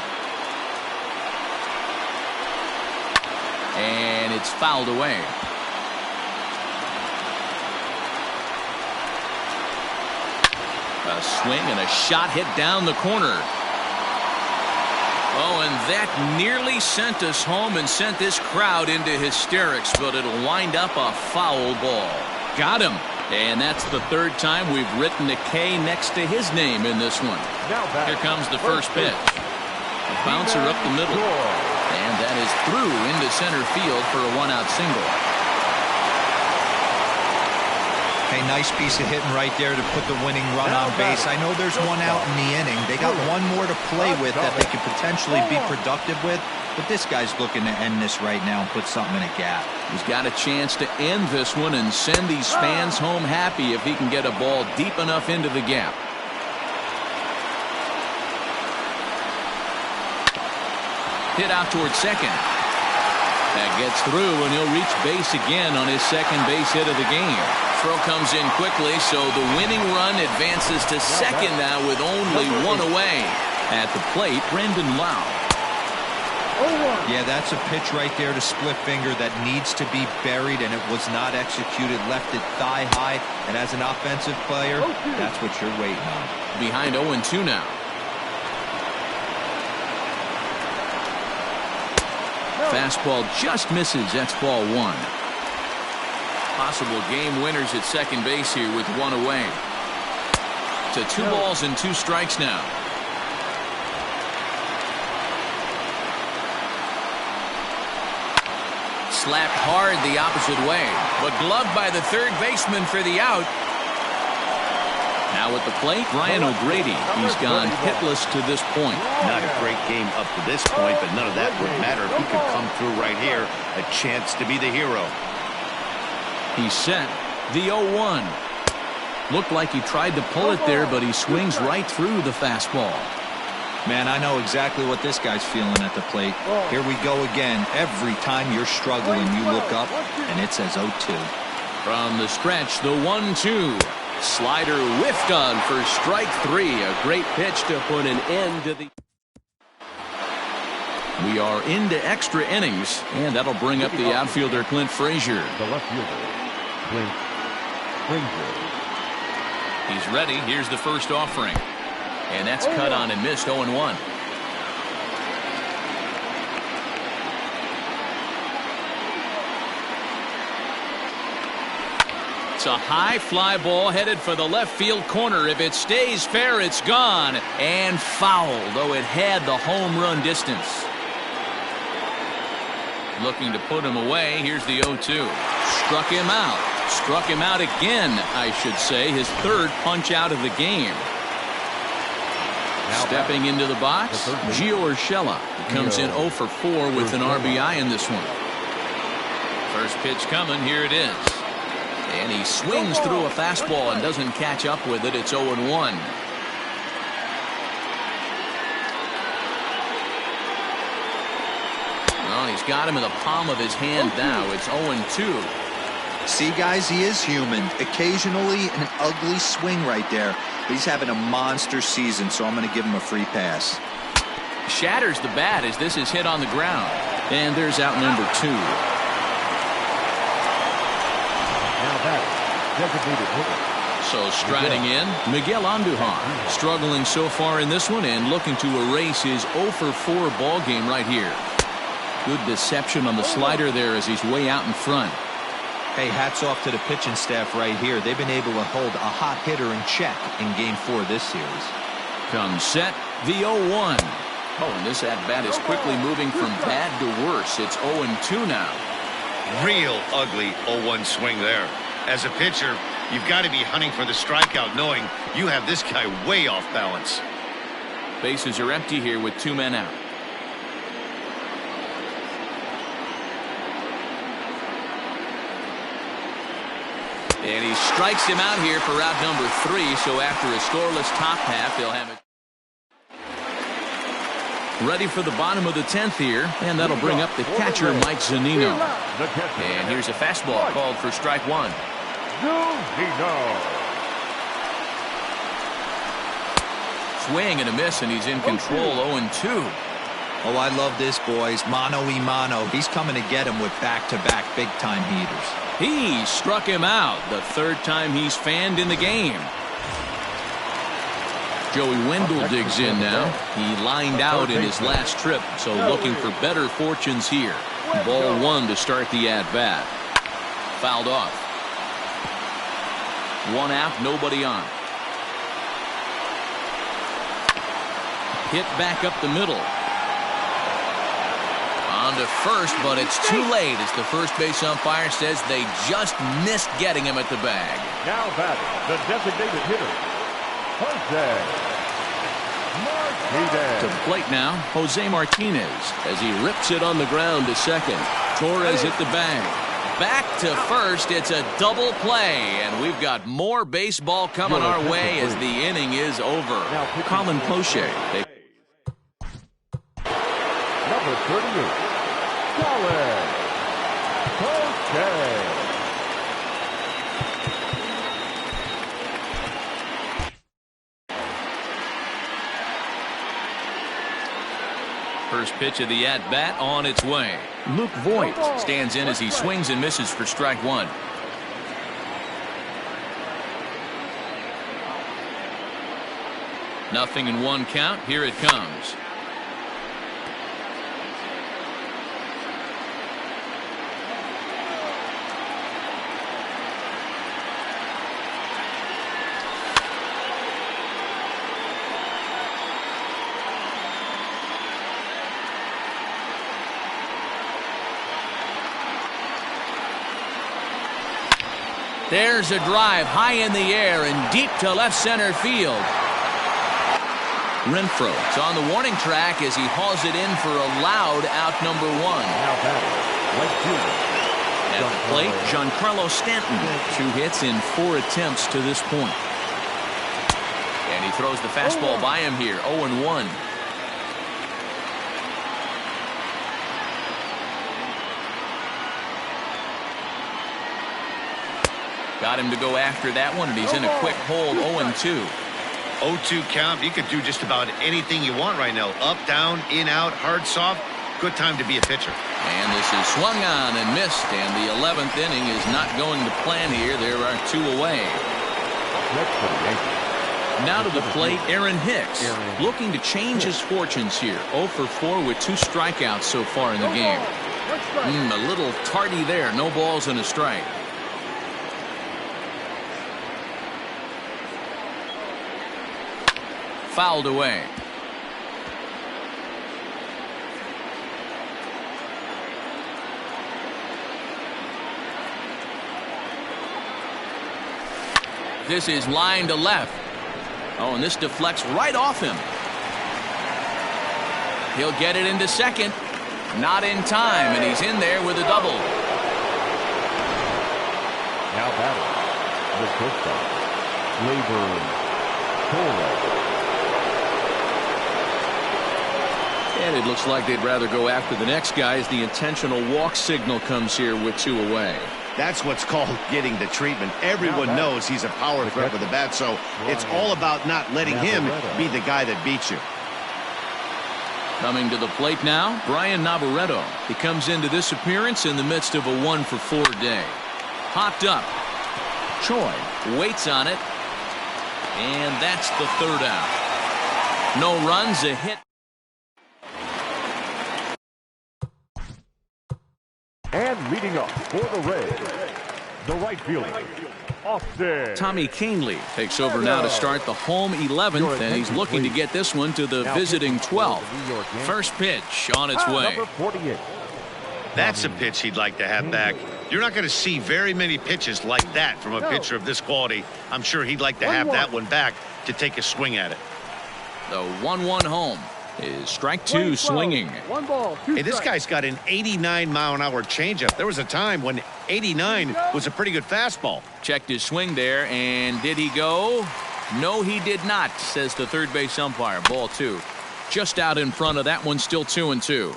And it's fouled away. A swing and a shot hit down the corner. Oh, and that nearly sent us home and sent this crowd into hysterics, but it'll wind up a foul ball. Got him. And that's the 3rd time we've written a K next to his name in this one. Here comes the first pitch. A bouncer up the middle. And that is through into center field for a 1-out single. Hey, nice piece of hitting right there to put the winning run on base. I know there's 1 out in the inning. They got 1 more to play with that they could potentially be productive with. But this guy's looking to end this right now and put something in a gap. He's got a chance to end this one and send these fans home happy if he can get a ball deep enough into the gap. Hit out towards second. That gets through, and he'll reach base again on his second base hit of the game. Throw comes in quickly, so the winning run advances to second now with only 1 away. At the plate, Brandon Lau. Yeah, that's a pitch right there to split finger that needs to be buried, and it was not executed. Left it thigh high, and as an offensive player, that's what you're waiting on. Behind 0-2 now. Fastball just misses. That's ball 1. Possible game winners at second base here with 1 away. To 2 balls and 2 strikes now. Slapped hard the opposite way, but gloved by the 3rd baseman for the out. Now at the plate, Brian O'Grady. He's gone hitless to this point. Not a great game up to this point, but none of that would matter if he could come through right here. A chance to be the hero. He's set. The 0-1. Looked like he tried to pull it there, but he swings right through the fastball. Man, I know exactly what this guy's feeling at the plate. Here we go again. Every time you're struggling, you look up, and it says 0-2. From the stretch, the 1-2. Slider whiffed on for strike 3. A great pitch to put an end to the... We are into extra innings, and that'll bring up the outfielder, Clint Frazier. The left fielder, Clint Frazier. He's ready. Here's the first offering. And that's cut on and missed. 0-1. It's a high fly ball headed for the left field corner. If it stays fair, it's gone. And fouled, though it had the home run distance. Looking to put him away. Here's the 0-2. Struck him out. Struck him out again, I should say. His third punch out of the game. Stepping into the box, Gio Urshela comes in 0 for 4 with an RBI in this one. First pitch coming. Here it is. And he swings through a fastball and doesn't catch up with it. It's 0-1. Well, he's got him in the palm of his hand now. It's 0-2. See, guys, he is human. Occasionally an ugly swing right there. But he's having a monster season, so I'm going to give him a free pass. Shatters the bat as this is hit on the ground. And there's out number 2. Now back, designated hitter. So striding in, Miguel Andujar. Struggling so far in this one and looking to erase his 0 for 4 ball game right here. Good deception on the slider there as he's way out in front. Hey, hats off to the pitching staff right here. They've been able to hold a hot hitter in check in Game 4 this series. Comes set, the 0-1. Oh, and this at-bat is quickly moving from bad to worse. It's 0-2 now. Real ugly 0-1 swing there. As a pitcher, you've got to be hunting for the strikeout, knowing you have this guy way off balance. Bases are empty here with 2 men out. And he strikes him out here for out number 3. So after a scoreless top half, they'll have it ready for the bottom of the 10th here. And that'll bring up the catcher, Mike Zunino. And here's a fastball called for strike 1. Zunino. Swing and a miss, and he's in control. 0-2. Oh, I love this, boys. Mano y mano. He's coming to get him with back-to-back big-time heaters. He struck him out. The third time he's fanned in the game. Joey Wendell digs in now. He lined out in his last trip, so looking for better fortunes here. Ball 1 to start the at-bat. Fouled off. 1 out, nobody on. Hit back up the middle. On to first, but it's too late as the first base umpire says they just missed getting him at the bag. Now batting, the designated hitter, Jose Martinez. To the plate now, Jose Martinez as he rips it on the ground to second. Torres at the bag. Back to first. It's a double play, and we've got more baseball coming our way as the inning is over. Colin Poche. Number 38. Colin Poche. First pitch of the at-bat on its way. Luke Voight stands in as he swings and misses for strike 1. Nothing in 1 count. Here it comes. There's a drive high in the air and deep to left center field. Renfroe is on the warning track as he hauls it in for a loud out number 1. Now batting, right fielder. At the plate, Giancarlo Stanton. 2 hits in 4 attempts to this point. And he throws the fastball by him here. 0-1. Got him to go after that one, and he's in a quick hold. 0-2. 0-2 count. You could do just about anything you want right now. Up, down, in, out, hard, soft. Good time to be a pitcher. And this is swung on and missed, and the 11th inning is not going to plan here. There are 2 away. Now to the plate, Aaron Hicks, looking to change his fortunes here. 0 for 4 with 2 strikeouts so far in the game. A little tardy there. No balls and a strike. Fouled away. This is line to left. Oh, and this deflects right off him. He'll get it into second. Not in time, and he's in there with a double. Now batting, the shortstop, And it looks like they'd rather go after the next guy as the intentional walk signal comes here with 2 away. That's what's called getting the treatment. Everyone knows he's a power threat with a bat, so it's all about not letting him be the guy that beats you. Coming to the plate now, Brian Navarreto. He comes into this appearance in the midst of a 1 for 4 day. Popped up. Choi waits on it. And that's the 3rd out. No runs, a hit. And leading up for the Rays, the right fielder, Austin. Tommy Canely takes over now to start the home 11th, and he's looking to get this one to the visiting 12th. First pitch on its way. Number 48. That's a pitch he'd like to have back. You're not going to see very many pitches like that from a pitcher of this quality. I'm sure he'd like to have that one back to take a swing at it. The 1-1 home is strike 2 swinging. 1 ball, 2 Hey, this strikes. guy's got an 89-mile-an-hour changeup. There was a time when 89 was a pretty good fastball. Checked his swing there, and did he go? No, he did not, says the third base umpire. Ball 2. Just out in front of that one, still 2-2.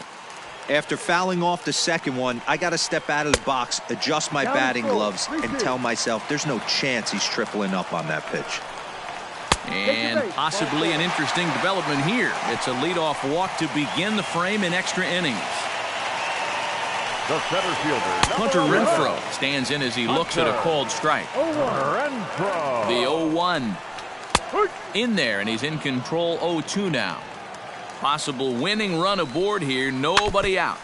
After fouling off the second one, I got to step out of the box, adjust my batting gloves, and tell myself there's no chance he's tripling up on that pitch. And possibly an interesting development here. It's a leadoff walk to begin the frame in extra innings. The center fielder, Hunter Renfroe stands in as he looks at a called strike. Renfroe. The 0-1 in there, and he's in control. 0-2 now. Possible winning run aboard here. Nobody out.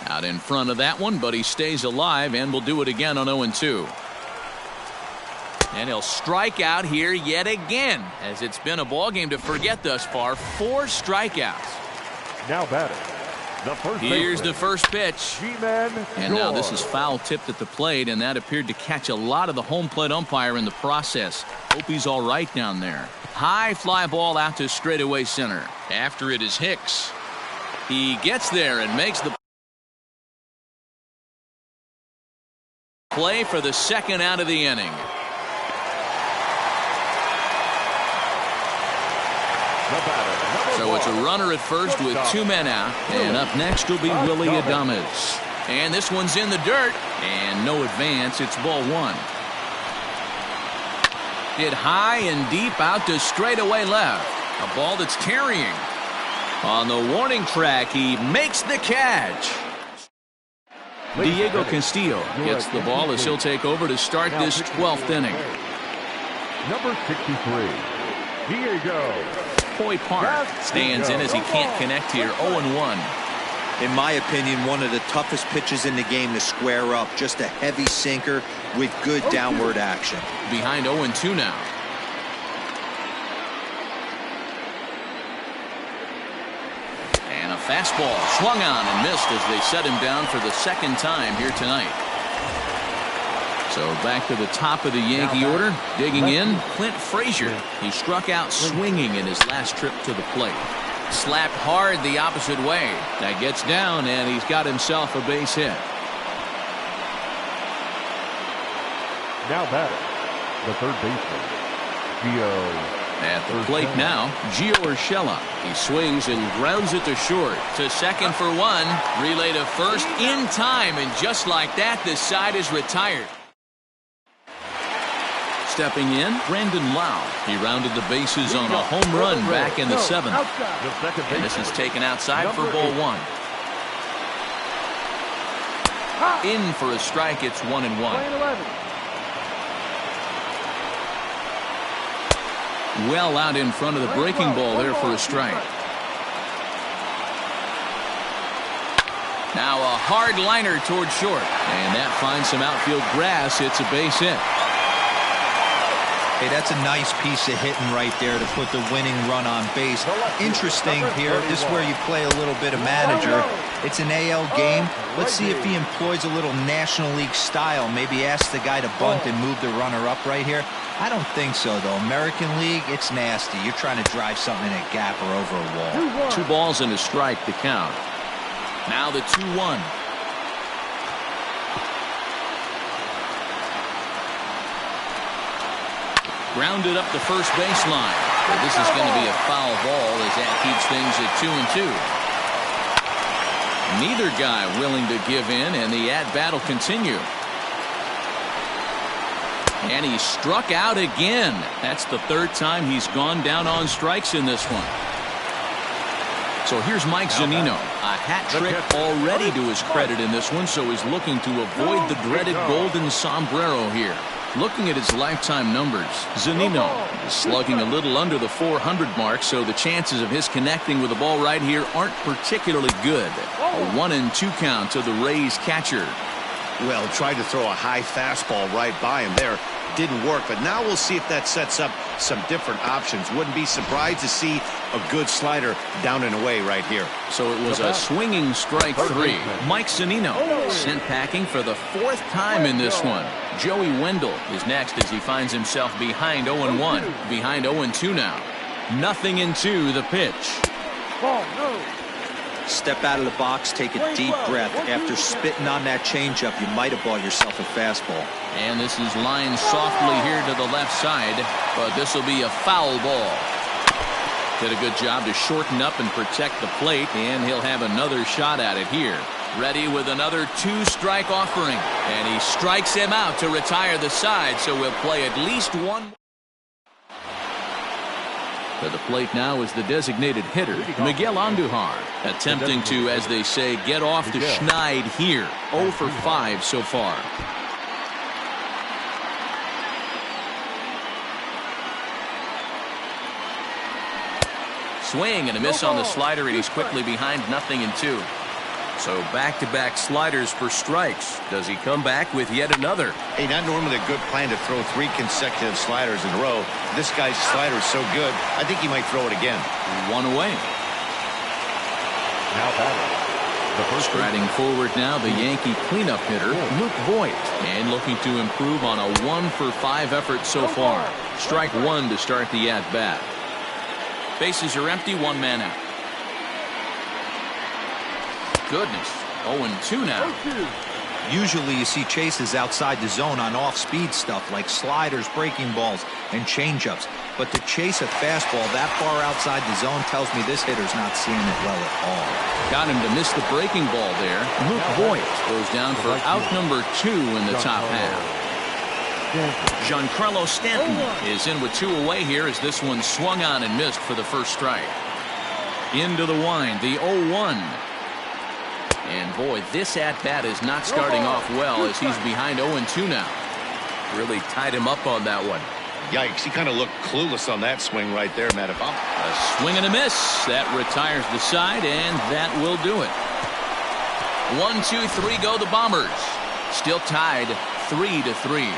Out in front of that one, but he stays alive and will do it again on 0-2. And he'll strike out here yet again, as it's been a ball game to forget thus far. 4 strikeouts. Now batting, the first Here's baseman, the first pitch. And now this is foul tipped at the plate, and that appeared to catch a lot of the home plate umpire in the process. Hope he's all right down there. High fly ball out to straightaway center. After it is Hicks. He gets there and makes the play for the 2nd out of the inning. So it's a runner at first with 2 men out, and up next will be Willie Adames. And this one's in the dirt, and no advance. It's ball 1. Hit high and deep out to straightaway left. A ball that's carrying. On the warning track, he makes the catch. Diego Castillo gets the ball as he'll take over to start this 12th inning. Number 63, Diego. Hoy Park stands in as he can't connect here. 0-1. In my opinion, one of the toughest pitches in the game to square up. Just a heavy sinker with good downward action. Behind 0-2 now. And a fastball swung on and missed as they set him down for the 2nd time here tonight. So back to the top of the Yankee order. Digging in, Clint Frazier. He struck out swinging in his last trip to the plate. Slapped hard the opposite way. That gets down, and he's got himself a base hit. Now batting, the third baseman, Gio. At the plate now, Gio Urshela. He swings and grounds it to short. To second for 1. Relay to first in time, and just like that, this side is retired. Stepping in, Brandon Lau. He rounded the bases on a home run back in the 7th. And this is taken outside for ball 1. In for a strike. It's 1-1. Well out in front of the breaking ball there for a strike. Now a hard liner towards short. And that finds some outfield grass. It's a base hit. Hey, that's a nice piece of hitting right there to put the winning run on base. Interesting here. This is where you play a little bit of manager. It's an AL game. Let's see if he employs a little National League style. Maybe ask the guy to bunt and move the runner up right here. I don't think so, though. American League, it's nasty. You're trying to drive something in a gap or over a wall. 2 balls and a strike to count. Now the 2-1. Grounded up the first baseline. But this is going to be a foul ball as that keeps things at 2-2. Neither guy willing to give in, and the at-bat will continue. And he struck out again. That's the 3rd time he's gone down on strikes in this one. So here's Mike Zunino. A hat trick already to his credit in this one, so he's looking to avoid the dreaded golden sombrero here. Looking at his lifetime numbers, Zunino is slugging a little under the 400 mark, so the chances of his connecting with the ball right here aren't particularly good. A 1-2 count to the Rays catcher. Well, tried to throw a high fastball right by him there. Didn't work, but now we'll see if that sets up some different options. Wouldn't be surprised to see a good slider down and away right here. So it was a swinging strike 3. Mike Zunino sent packing for the 4th time in this one. Joey Wendell is next as he finds himself behind 0-1. Behind 0-2 now. 0-2 the pitch. Step out of the box, take a deep breath. After spitting on that changeup, you might have bought yourself a fastball. And this is lined softly here to the left side, but this will be a foul ball. Did a good job to shorten up and protect the plate, and he'll have another shot at it here. Ready with another 2-strike offering, and he strikes him out to retire the side, so we'll play at least one. To the plate now is the designated hitter, Miguel Andujar, attempting to, as they say, get off the schneid here. 0 for 5 so far. Swing and a miss on the slider, and he's quickly behind 0-2. So back-to-back sliders for strikes. Does he come back with yet another? Hey, not normally a good plan to throw 3 consecutive sliders in a row. This guy's slider is so good, I think he might throw it again. 1 away. Now batting. Striding forward now, the Yankee cleanup hitter, Luke Voight. And looking to improve on a 1 for 5 effort so far. Strike 1 to start the at-bat. Bases are empty, 1 man out. Goodness, 0-2 now. Usually you see chases outside the zone on off-speed stuff like sliders, breaking balls, and changeups. But to chase a fastball that far outside the zone tells me this hitter's not seeing it well at all. Got him to miss the breaking ball there. Luke Voight goes down for out number 2 in the top half. Giancarlo Stanton is in with 2 away here as this one swung on and missed for the first strike. Into the wind, the 0-1. And boy, this at-bat is not starting off well as he's behind 0-2 now. Really tied him up on that one. Yikes, he kind of looked clueless on that swing right there, Matt. A swing and a miss. That retires the side, and that will do it. 1, 2, 3 go the Bombers. Still tied 3-3.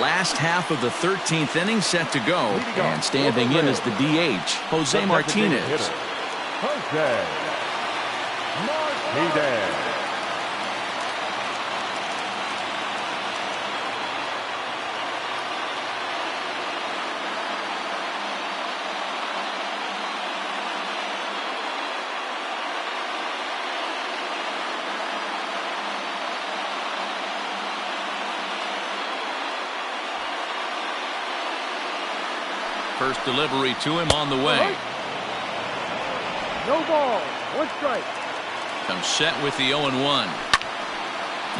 Last half of the 13th inning set to go, and standing in is the DH, Jose Martinez. Jose Martinez. First delivery to him on the way. No ball, 1 strike. Comes set with the 0-1.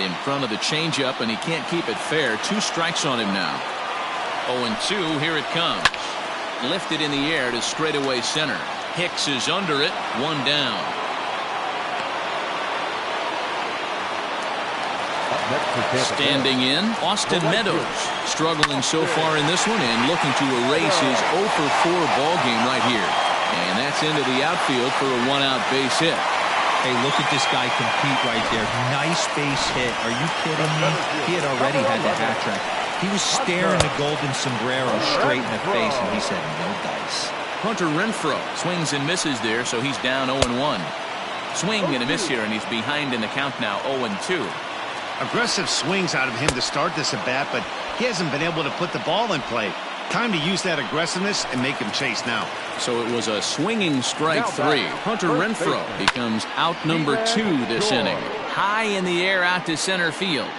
In front of the changeup, and he can't keep it fair. 2 strikes on him now. 0-2, here it comes. Lifted in the air to straightaway center. Hicks is under it, one down. Standing in, Austin Meadows. Struggling so far in this one and looking to erase his 0-for-4 ball game right here. And that's into the outfield for a one-out base hit. Hey, look at this guy compete right there. Nice base hit. Are you kidding me? He had already had the hat trick. He was staring the golden sombrero straight in the face, and he said, no dice. Hunter Renfroe swings and misses there, so he's down 0-1. Swing and a miss here, and he's behind in the count now, 0-2. Aggressive swings out of him to start this at bat, but he hasn't been able to put the ball in play. Time to use that aggressiveness and make him chase now. So it was a swinging strike three. Hunter Renfroe becomes out number 2 this inning. High in the air out to center field.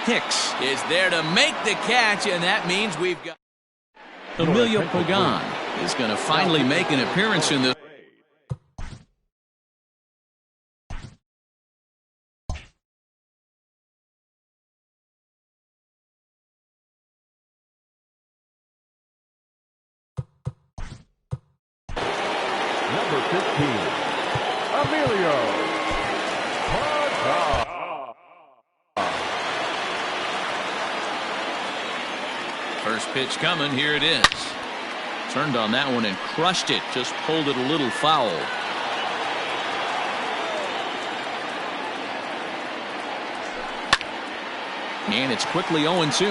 Hicks is there to make the catch, and that means we've got Emilio Pagan is going to finally make an appearance in this. Number 15, Emilio Pagan. First pitch coming, here it is. Turned on that one and crushed it, just pulled it a little foul. And it's quickly 0-2.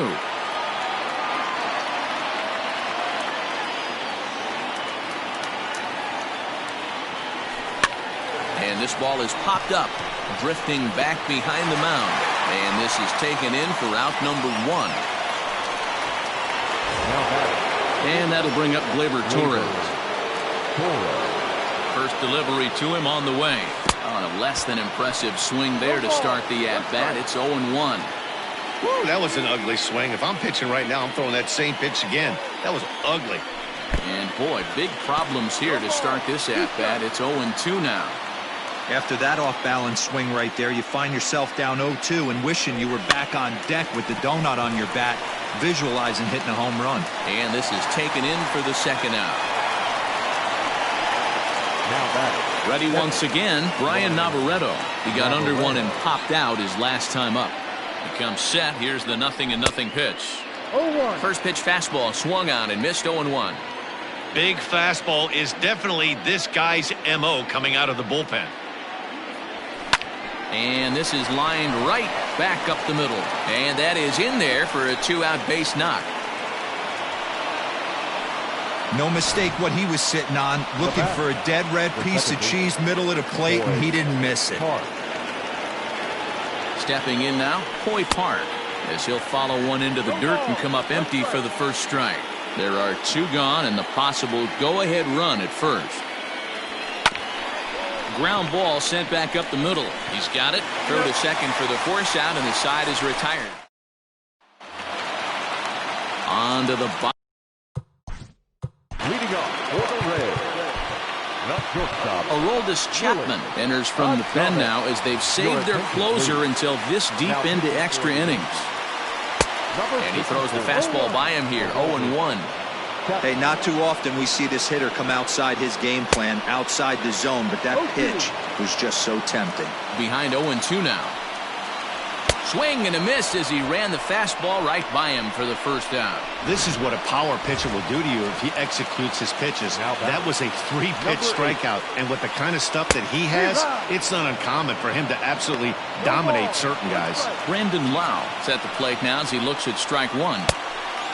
And this ball is popped up, drifting back behind the mound. And this is taken in for out number 1. And that'll bring up Gleyber Torres. First delivery to him on the way. On a less than impressive swing there to start the at-bat. It's 0-1. Woo, that was an ugly swing. If I'm pitching right now, I'm throwing that same pitch again. That was ugly. And boy, big problems here to start this at-bat. It's 0-2 now. After that off-balance swing right there, you find yourself down 0-2 and wishing you were back on deck with the donut on your bat, visualizing hitting a home run. And this is taken in for the second out. Ready once again, Brian Navarreto. He got under one and popped out his last time up. He comes set. Here's the 0-0 pitch. First pitch fastball swung on and missed 0-1. Big fastball is definitely this guy's MO coming out of the bullpen. And this is lined right back up the middle. And that is in there for a 2-out base knock. No mistake what he was sitting on, looking for a dead red piece of cheese middle of the plate, and he didn't miss it. Stepping in now, Hoy Park, as he'll follow one into the dirt and come up empty for the first strike. There are 2 gone and the possible go-ahead run at first. Ground ball sent back up the middle. He's got it. Throw to second for the force out, and the side is retired. On to the bottom. Leading up for the Reds, Aroldis Chapman enters from the pen now as they've saved their closer until this deep into extra innings. And he throws the fastball by him here, 0-1. Hey, not too often we see this hitter come outside his game plan, outside the zone, but that pitch was just so tempting. Behind 0-2 now. Swing and a miss as he ran the fastball right by him for the first out. This is what a power pitcher will do to you if he executes his pitches. That was a 3-pitch strikeout, and with the kind of stuff that he has, it's not uncommon for him to absolutely dominate certain guys. Brandon Lau is at the plate now as he looks at strike 1.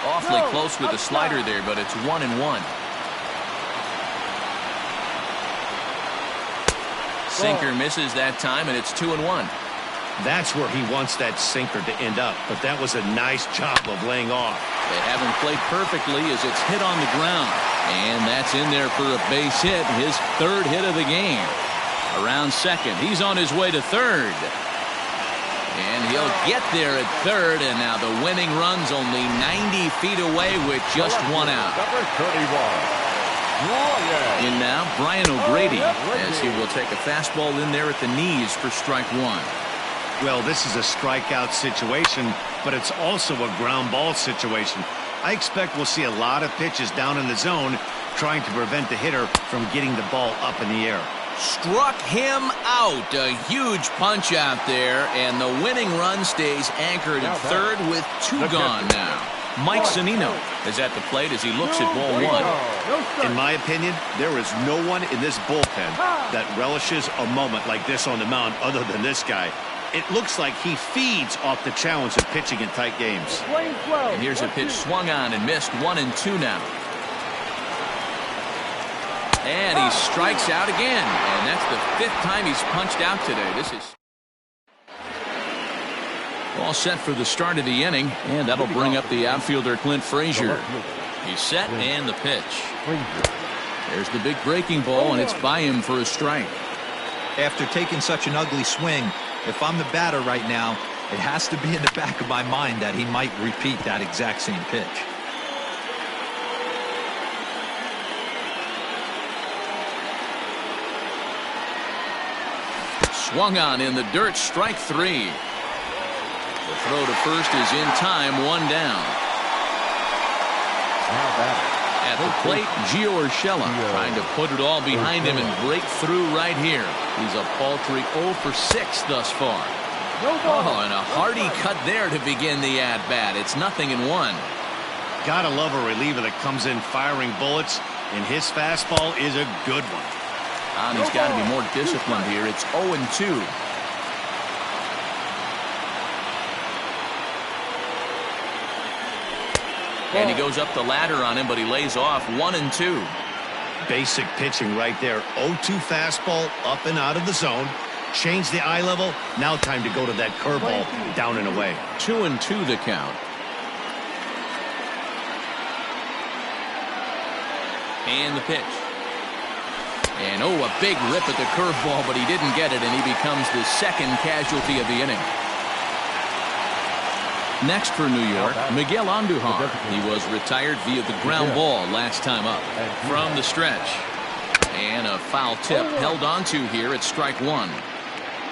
Awfully close with the slider there, but it's 1-1. Sinker misses that time, and it's 2-1. That's where he wants that sinker to end up, but that was a nice job of laying off. They haven't played perfectly as it's hit on the ground, and that's in there for a base hit, his 3rd hit of the game. Around second, he's on his way to third. And he'll get there at third, and now the winning run's only 90 feet away with just 1 out. In now, Brian O'Grady, as he will take a fastball in there at the knees for strike 1. Well, this is a strikeout situation, but it's also a ground ball situation. I expect we'll see a lot of pitches down in the zone trying to prevent the hitter from getting the ball up in the air. Struck him out. A huge punch out there, and the winning run stays anchored at third with 2 gone now. Mike Zunino is at the plate as he looks at ball 1. In my opinion, there is no one in this bullpen that relishes a moment like this on the mound other than this guy. It looks like he feeds off the challenge of pitching in tight games. And here's a pitch swung on and missed. 1-2 now. And he strikes out again. And that's the 5th time he's punched out today. This is all set for the start of the inning, and that'll bring up the outfielder Clint Frazier. He's set, and the pitch. There's the big breaking ball, and it's by him for a strike. After taking such an ugly swing, if I'm the batter right now, it has to be in the back of my mind that he might repeat that exact same pitch. Swung on in the dirt, strike 3. The throw to first is in time, 1 down. At the plate, Gio Urshela trying to put it all behind him and break through right here. He's a paltry 0 for 6 thus far. Oh, and a hearty cut there to begin the at-bat. It's 0-1. Gotta love a reliever that comes in firing bullets, and his fastball is a good one. And he's got to be more disciplined here. It's 0-2. And he goes up the ladder on him, but he lays off. 1-2. Basic pitching right there. 0-2 fastball up and out of the zone. Change the eye level. Now time to go to that curveball down and away. 2-2 the count. And the pitch. And oh, a big rip at the curveball, but he didn't get it, and he becomes the 2nd casualty of the inning. Next for New York, Miguel Andujar. He was retired via the ground ball last time up. From the stretch. And a foul tip held onto here at strike 1.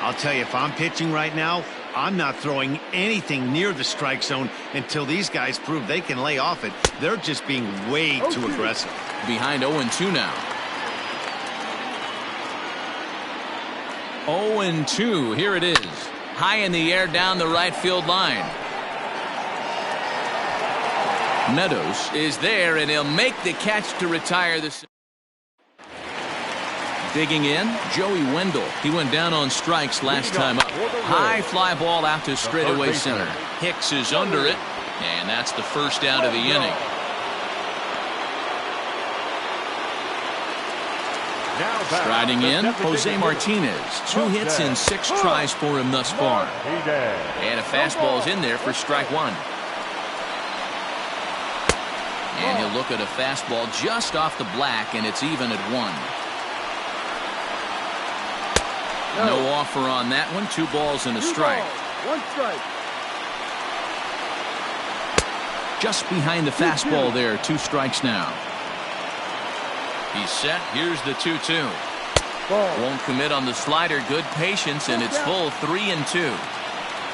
I'll tell you, if I'm pitching right now, I'm not throwing anything near the strike zone until these guys prove they can lay off it. They're just being way too aggressive. Behind 0-2 now. 0-2. Here it is. High in the air down the right field line. Meadows is there, and he'll make the catch to retire this. Digging in, Joey Wendell. He went down on strikes last time up. High fly ball out to straightaway center. Hicks is under it, and that's the first out of the inning. Striding in, Jose Martinez. 2 hits in 6 tries for him thus far. And a fastball's in there for strike 1. And he'll look at a fastball just off the black, and it's even at 1. No offer on that one. 2 balls and a strike. 1 strike. Just behind the fastball there. 2 strikes now. He's set. Here's the 2-2. Won't commit on the slider. Good patience, and it's full 3-2.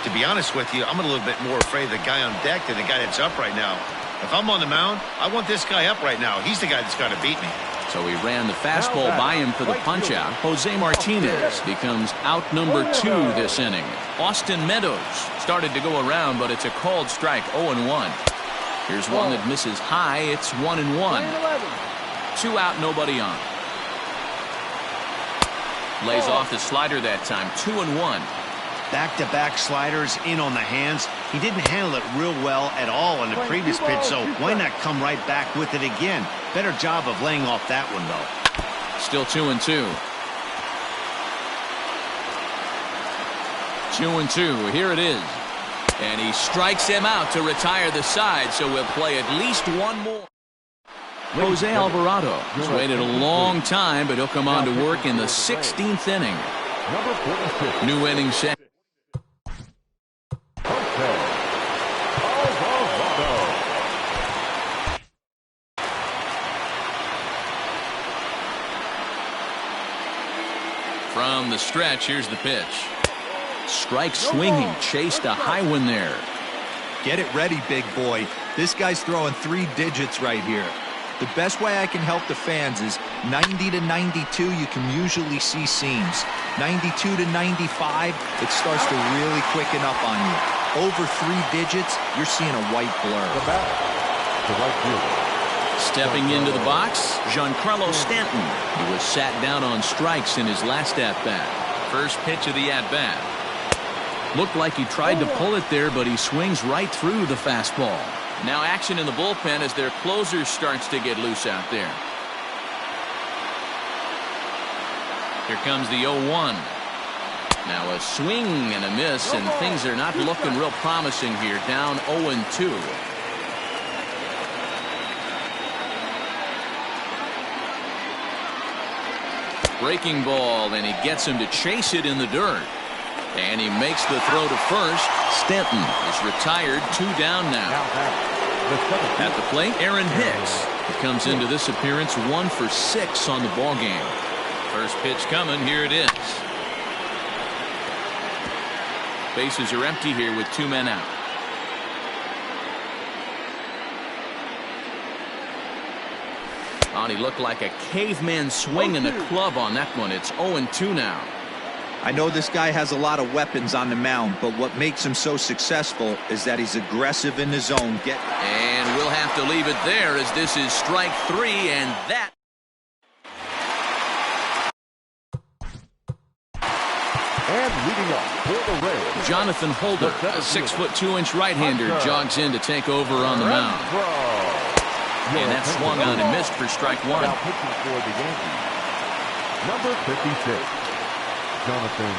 To be honest with you, I'm a little bit more afraid of the guy on deck than the guy that's up right now. If I'm on the mound, I want this guy up right now. He's the guy that's got to beat me. So he ran the fastball by him for the punch-out. Jose Martinez becomes out number 2 this inning. Austin Meadows started to go around, but it's a called strike. 0-1. Here's one that misses high. It's 1-1. 2 out, nobody on. Lays off the slider that time. 2-1. Back-to-back sliders in on the hands. He didn't handle it real well at all in the previous pitch, so why not come right back with it again? Better job of laying off that one, though. Still 2-2. 2-2. Here it is. And he strikes him out to retire the side, so we'll play at least 1 more. Jose Alvarado has waited a long time, but he'll come on to work in the 16th inning. New inning set. From the stretch, here's the pitch. Strike swinging, chased a high one there. Get it ready, big boy. This guy's throwing 3 digits right here. The best way I can help the fans is 90 to 92, you can usually see seams. 92 to 95, it starts to really quicken up on you. Over 3 digits, you're seeing a white blur. The right fielder. Stepping into the box, Giancarlo Stanton. He was sat down on strikes in his last at-bat. First pitch of the at-bat. Looked like he tried to pull it there, but he swings right through the fastball. Now action in the bullpen as their closer starts to get loose out there. Here comes the 0-1. Now a swing and a miss, and things are not looking real promising here. Down 0-2. Breaking ball, and he gets him to chase it in the dirt. And he makes the throw to first. Stanton is retired. 2 down now. At the plate, Aaron Hicks. He comes into this appearance 1 for 6 on the ball game. First pitch coming. Here it is. Bases are empty here with 2 men out. Oh, he looked like a caveman swinging a club on that one. It's 0-2 now. I know this guy has a lot of weapons on the mound, but what makes him so successful is that he's aggressive in the zone. And we'll have to leave it there as this is strike 3, and that. And leading up for the Rays, Jonathan Holder, a 6'2" right-hander, jogs in to take over on the mound. And that swung on and missed for strike 1. Now pitching for the Yankees, number 56. Jonathan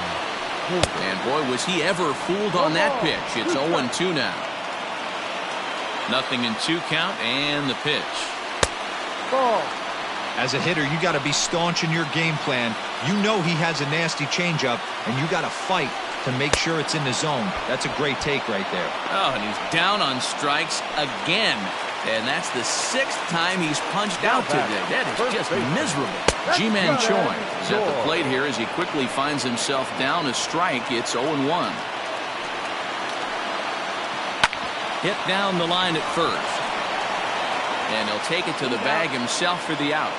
Holder. And boy, was he ever fooled on that pitch. It's 0-2 now. Nothing in 2 count, and the pitch. As a hitter, you got to be staunch in your game plan. You know he has a nasty changeup, and you got to fight to make sure it's in the zone. That's a great take right there. Oh, and he's down on strikes again. And that's the 6th time he's punched out today. That is just miserable. Ji-Man Choi is at the plate here as he quickly finds himself down a strike. It's 0-1. Hit down the line at first. And he'll take it to the bag himself for the out.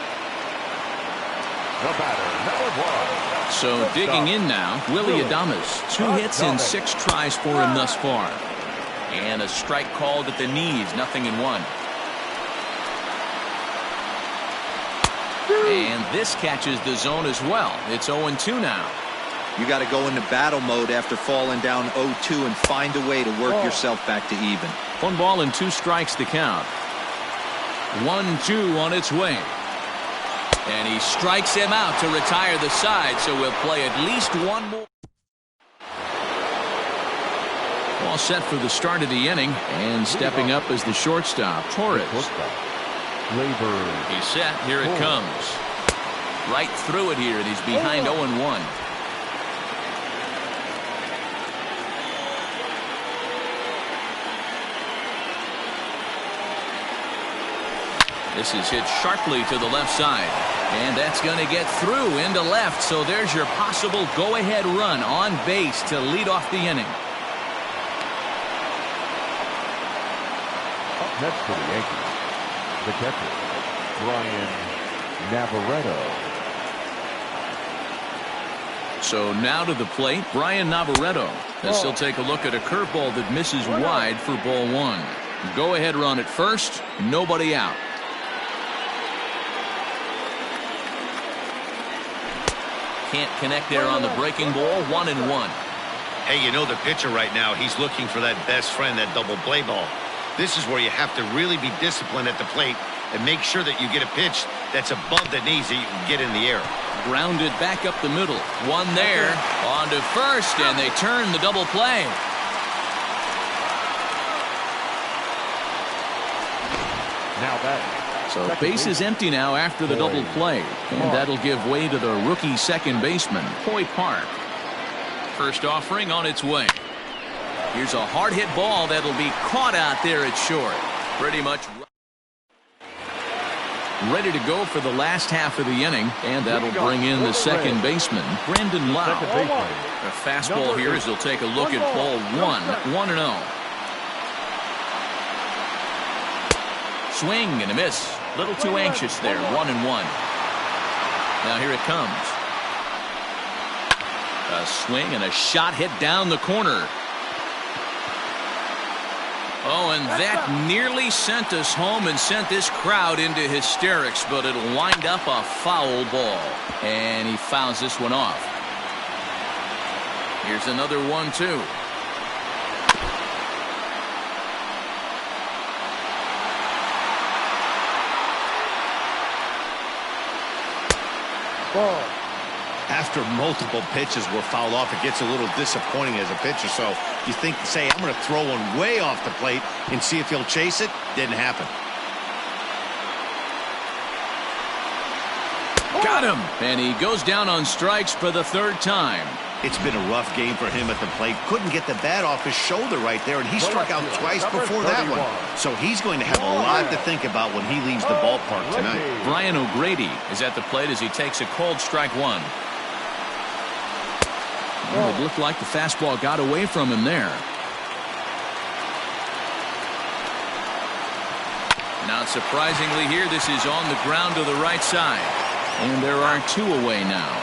The batter, number 1. So digging in now, Willie Adames. 2 hits and 6 tries for him thus far. And a strike called at the knees, 0-1. And this catches the zone as well. It's 0-2 now. You got to go into battle mode after falling down 0-2 and find a way to work yourself back to even. 1 ball and 2 strikes to count. 1-2 on its way. And he strikes him out to retire the side, so we'll play at least 1 more. All set for the start of the inning, and stepping up as the shortstop, Torres. He's set. Here it comes. Right through it here, and he's behind 0-1. This is hit sharply to the left side, and that's going to get through into left, so there's your possible go-ahead run on base to lead off the inning. Next for the Yankees, the catcher, Brian Navarreto. So now to the plate, Brian Navarreto, as he'll take a look at a curveball that misses wide for ball 1. Go-ahead run at first, nobody out. Can't connect there on the breaking ball, 1-1. Hey, you know the pitcher right now, he's looking for that best friend, that double play ball. This is where you have to really be disciplined at the plate and make sure that you get a pitch that's above the knees that you can get in the air. Grounded back up the middle. 1 there. On to first, and they turn the double play. Now back. So base is empty now after the double play. And that'll give way to the rookie second baseman, Hoy Park. First offering on its way. Here's a hard hit ball that'll be caught out there at short. Pretty much. Ready to go for the last half of the inning, and that'll bring in the second baseman, Brandon Lau. A fastball here as he'll take a look at ball 1-0. Swing and a miss. Little too anxious there. 1-1. Now here it comes. A swing and a shot hit down the corner. Oh, and that nearly sent us home and sent this crowd into hysterics, but it'll wind up a foul ball. And he fouls this one off. Here's another 1-2. Ball. After multiple pitches were fouled off, it gets a little disappointing as a pitcher. So you think to say, I'm going to throw one way off the plate and see if he'll chase it. Didn't happen. Got him. And he goes down on strikes for the third time. It's been a rough game for him at the plate. Couldn't get the bat off his shoulder right there, and he struck out twice before that one. So he's going to have a lot to think about when he leaves the ballpark tonight. Brian O'Grady is at the plate as he takes a called strike one. Well, it looked like the fastball got away from him there. Not surprisingly here, this is on the ground to the right side. And there are two away now.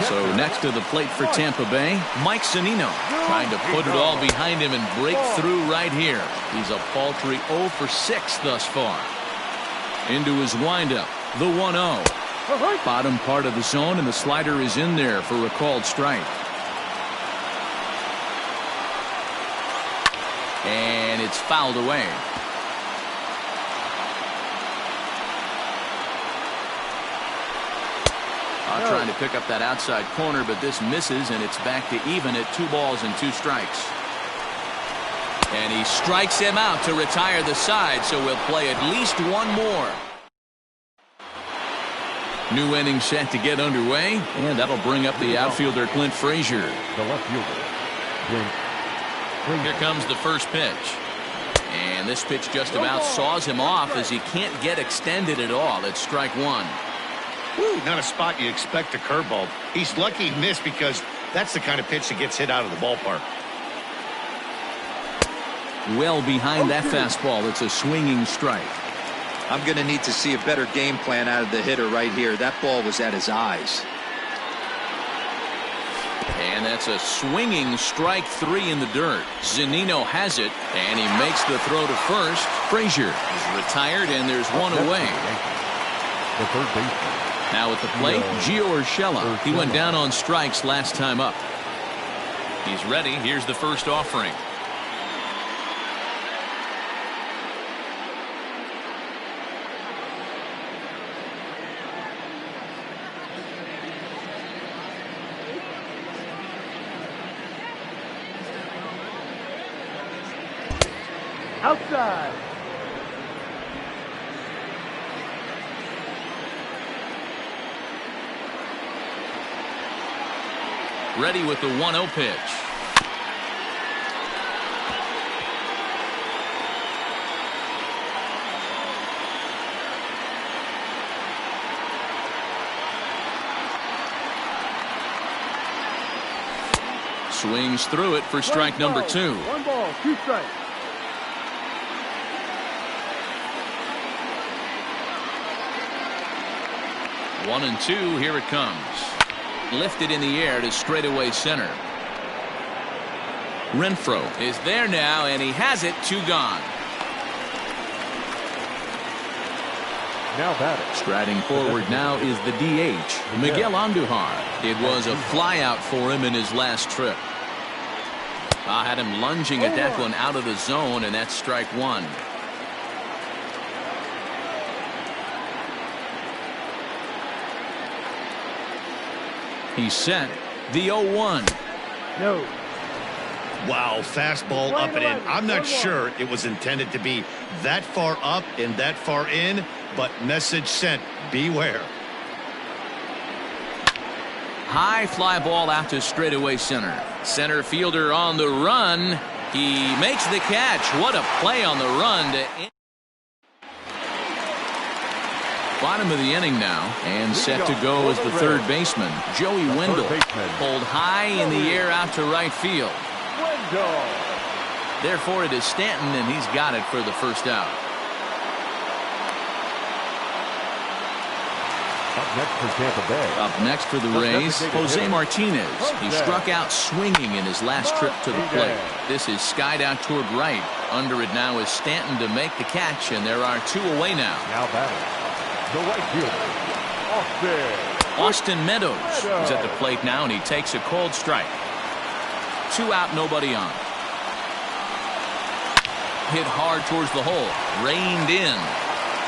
So next to the plate for Tampa Bay, Mike Zunino trying to put it all behind him and break through right here. He's a paltry 0 for 6 thus far. Into his windup, the 1-0. Bottom part of the zone, and the slider is in there for a called strike. And it's fouled away. Trying to pick up that outside corner, but this misses, and it's back to even at 2 balls and 2 strikes. And he strikes him out to retire the side, so we'll play at least one more. New inning set to get underway, and that'll bring up the outfielder Clint Frazier. The left fielder, Clint Frazier. Here comes the first pitch. And this pitch just about saws him off as he can't get extended at all. It's strike one. Woo, not a spot you expect a curveball. He's lucky he missed because that's the kind of pitch that gets hit out of the ballpark. Well behind that fastball, it's a swinging strike. I'm going to need to see a better game plan out of the hitter right here. That ball was at his eyes. And that's a swinging strike 3 in the dirt. Zunino has it, and he makes the throw to first. Frazier is retired, and there's one away. The third baseman. Now at the plate, Gio Urshela. He went down on strikes last time up. He's ready. Here's the first offering. Outside. Ready with the 1-0 pitch. Swings through it for strike number 2. 1 ball, 2 strikes. One and 2, here it comes. Lifted in the air to straightaway center. Renfroe is there now, and he has it. 2 gone. Now batting. Striding forward now is the DH, Miguel Andujar. It was a flyout for him in his last trip. I had him lunging at that one out of the zone, and that's strike 1. He's set. The 0-1. No. Wow, fastball up and in. I'm not sure it was intended to be that far up and that far in, but message sent. Beware. High fly ball out to straightaway center. Center fielder on the run. He makes the catch. What a play on the run to Bottom of the inning now, and set to go as the third baseman, Joey Wendell. Pulled high in the air out to right field. Therefore, it is Stanton, and he's got it for the first out. Up next for Tampa Bay. Up next for the Rays, Jose Martinez. He struck out swinging in his last trip to the plate. This is skied out toward right. Under it now is Stanton to make the catch, and there are 2 away now. Now batting, the right fielder, Austin Meadows is at the plate now, and he takes a cold strike. 2 out, nobody on. Hit hard towards the hole. Reined in.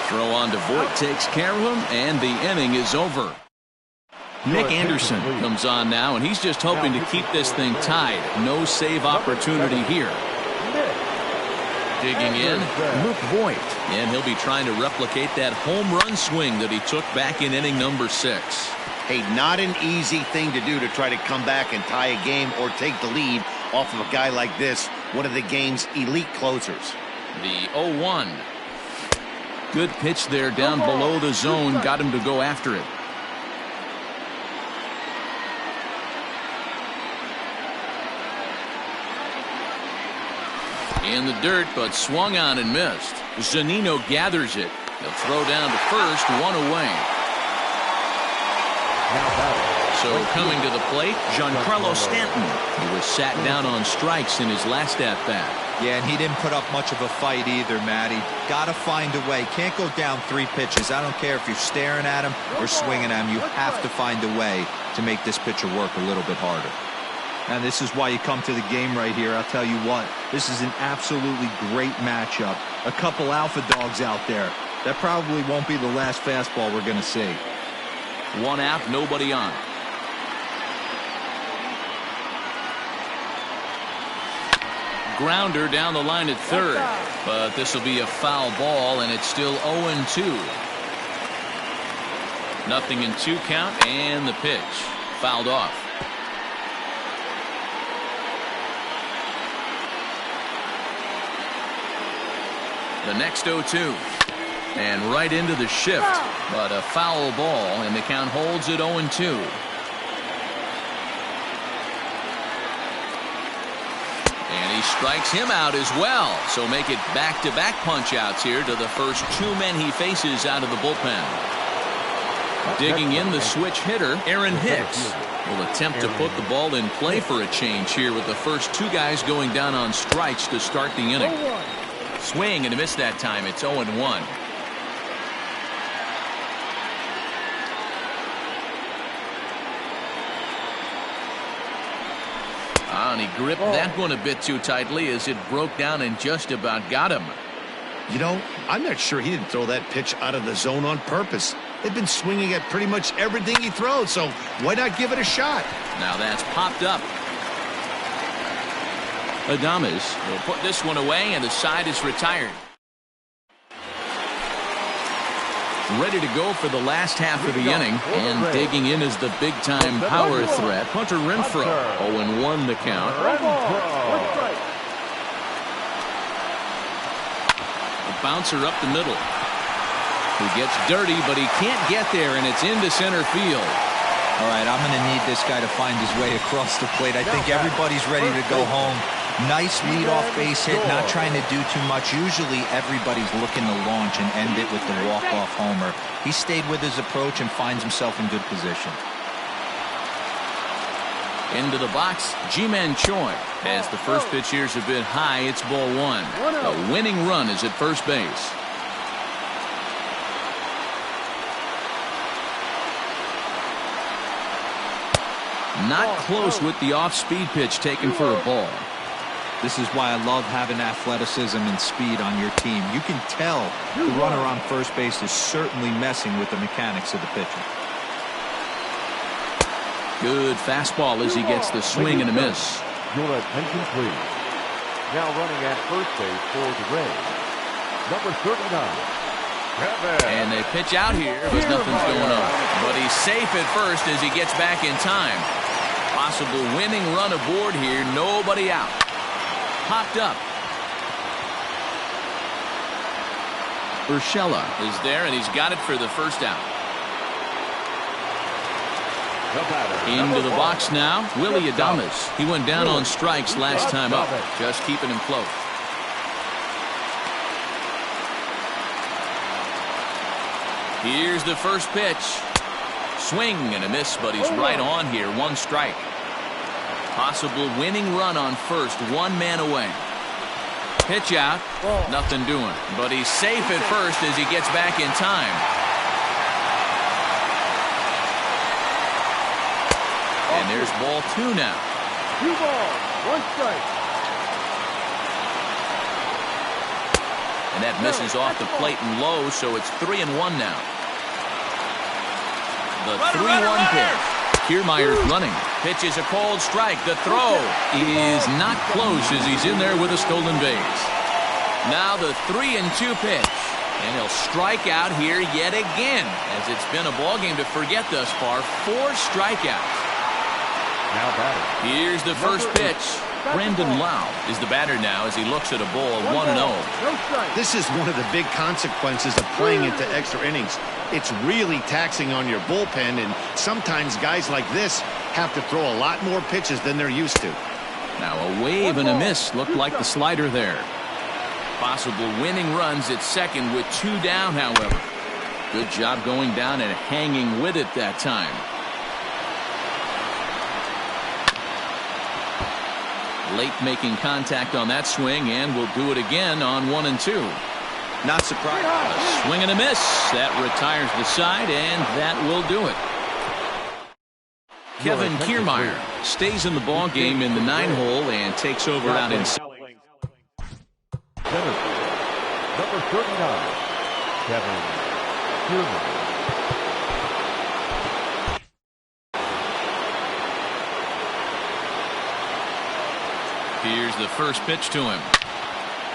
Throw on to Voight takes care of him, and the inning is over. Nick Anderson comes on now, and he's just hoping to keep this thing tied. No save opportunity here. Digging in, Luke Voight, and he'll be trying to replicate that home run swing that he took back in inning number 6. Hey, not an easy thing to do to try to come back and tie a game or take the lead off of a guy like this, one of the game's elite closers. The 0-1. Good pitch there down below the zone, got him to go after it. In the dirt, but swung on and missed. Zunino gathers it. He'll throw down to first, 1 away. So coming to the plate, Giancarlo Stanton. He was sat down on strikes in his last at-bat. Yeah, and he didn't put up much of a fight either, Matty. Got to find a way. Can't go down 3 pitches. I don't care if you're staring at him or swinging at him. You have to find a way to make this pitcher work a little bit harder. And this is why you come to the game right here. I'll tell you what, this is an absolutely great matchup. A couple alpha dogs out there. That probably won't be the last fastball we're going to see. 1 out, nobody on. Grounder down the line at third, but this will be a foul ball, and it's still 0-2. Nothing in 2 count, and the pitch fouled off. The next 0-2, and right into the shift, but a foul ball, and the count holds at 0-2. And he strikes him out as well. So make it back-to-back punch-outs here to the first 2 men he faces out of the bullpen. Digging in the switch hitter, Aaron Hicks will attempt to put the ball in play for a change here with the first 2 guys going down on strikes to start the inning. Swing and a miss that time. It's 0-1. And he gripped that one a bit too tightly as it broke down and just about got him. You know, I'm not sure he didn't throw that pitch out of the zone on purpose. They've been swinging at pretty much everything he throws, so why not give it a shot? Now that's popped up. Adames will put this one away, and the side is retired. Ready to go for the last half of the inning, and digging in is the big-time power threat, Hunter Renfroe. 0-1 the count. A bouncer up the middle. He gets dirty, but he can't get there, and it's into center field. All right, I'm going to need this guy to find his way across the plate. I think everybody's ready to go home. Nice leadoff base hit, not trying to do too much. Usually everybody's looking to launch and end it with the walk-off homer. He stayed with his approach and finds himself in good position. Into the box, Ji-Man Choi. As the first pitch here's a bit high, it's ball 1. A winning run is at first base. Not close with the off-speed pitch taken for a ball. This is why I love having athleticism and speed on your team. You can tell the runner on first base is certainly messing with the mechanics of the pitcher. Good fastball as he gets the swing and a miss. Your attention, please. Now running at first base for the Rays, number 39. And they pitch out here, but nothing's going on. But he's safe at first as he gets back in time. Possible winning run aboard here, nobody out. Popped up. Urshela is there, and he's got it for the first out. Into the box now, Willie Adames. He went down on strikes last time up, just keeping him close. Here's the first pitch. Swing and a miss, but he's right on here. 1 strike. Possible winning run on first, 1 man away. Pitch out, nothing doing, but he's safe at first as he gets back in time. And there's ball 2 now. 2 balls, 1 strike. And that misses off the plate and low, so it's 3-1 now. The 3-1 pitch. Kiermaier's running. Pitch is a cold strike. The throw is not close as he's in there with a stolen base. Now the 3-2 pitch. And he'll strike out here yet again, as it's been a ball game to forget thus far. 4 strikeouts. Now batting. Here's the first pitch. Brandon Lau is the batter now as he looks at a ball 1-0. This is one of the big consequences of playing into extra innings. It's really taxing on your bullpen, and sometimes guys like this have to throw a lot more pitches than they're used to. Now a wave and a miss looked like the slider there. Possible winning runs at second with 2 down, however. Good job going down and hanging with it that time. Late making contact on that swing, and will do it again on 1 and 2. Not surprised. A swing and a miss. That retires the side, and that will do it. Kevin Kiermaier stays in the ball game in the 9-hole and takes over out in. Number 39, Kevin Kiermaier. Here's the first pitch to him.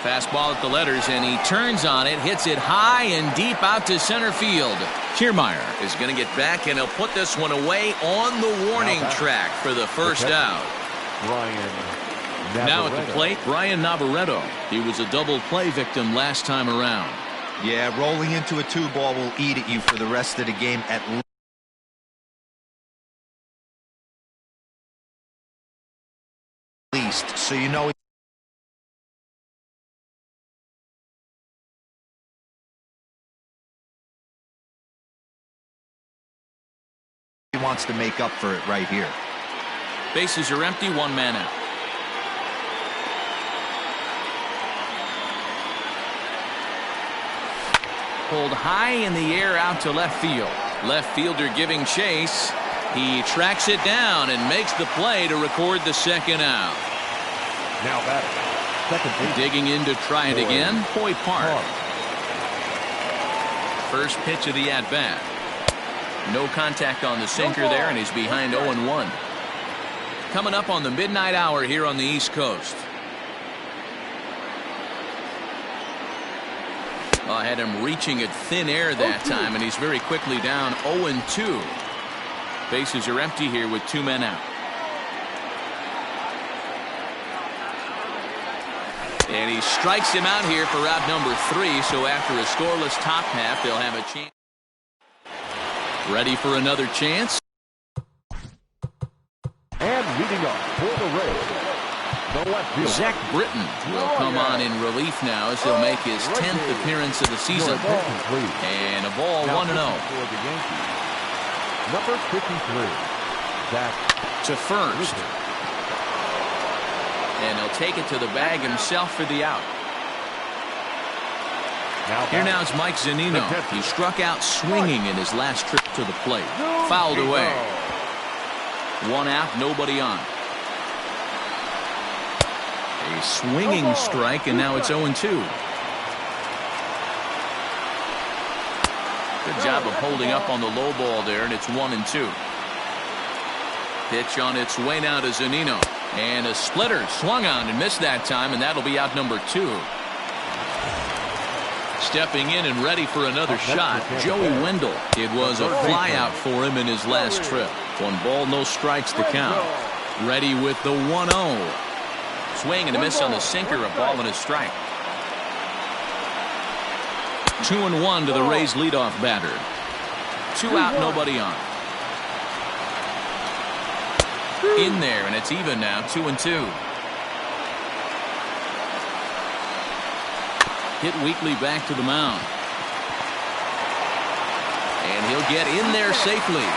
Fastball at the letters, and he turns on it, hits it high and deep out to center field. Kiermaier is going to get back, and he'll put this one away on the warning track for the first out. Now at the plate, Brian Navarreto. He was a double play victim last time around. Yeah, rolling into a 2-ball will eat at you for the rest of the game at least, so you know he wants to make up for it right here. Bases are empty, 1 man out. Pulled high in the air out to left field. Left fielder giving chase. He tracks it down and makes the play to record the second out. Now batting. Second. Digging in to try it again. Voight Park. First pitch of the at-bat. No contact on the sinker there, and he's behind 0-1. Coming up on the midnight hour here on the East Coast. I had him reaching at thin air that time, and he's very quickly down 0-2. Bases are empty here with 2 men out. And he strikes him out here for out number 3, so after a scoreless top half, they'll have a chance. Ready for another chance. And leading up for the Rays, the left fielder. Zach Britton will come on in relief now as he'll make his 10th appearance of the season. And a ball 1-0. Number 53, Zach to first. And he'll take it to the bag himself for the out. Here now is Mike Zunino. He struck out swinging in his last trip to the plate. Fouled away. 1 out, nobody on. A swinging strike, and now it's 0-2. Good job of holding up on the low ball there, and it's 1-2. Pitch on its way now to Zunino. And a splitter swung on and missed that time, and that'll be out number 2. Stepping in and ready for another shot, Joey Wendell. It was a flyout for him in his last trip. 1 ball, no strikes to count. Ready with the 1-0. Swing and a miss on the sinker, a ball and a strike. 2-1 to the Rays leadoff batter. 2 out, nobody on. In there, and it's even now, 2-2. Hit weakly back to the mound. And he'll get in there safely.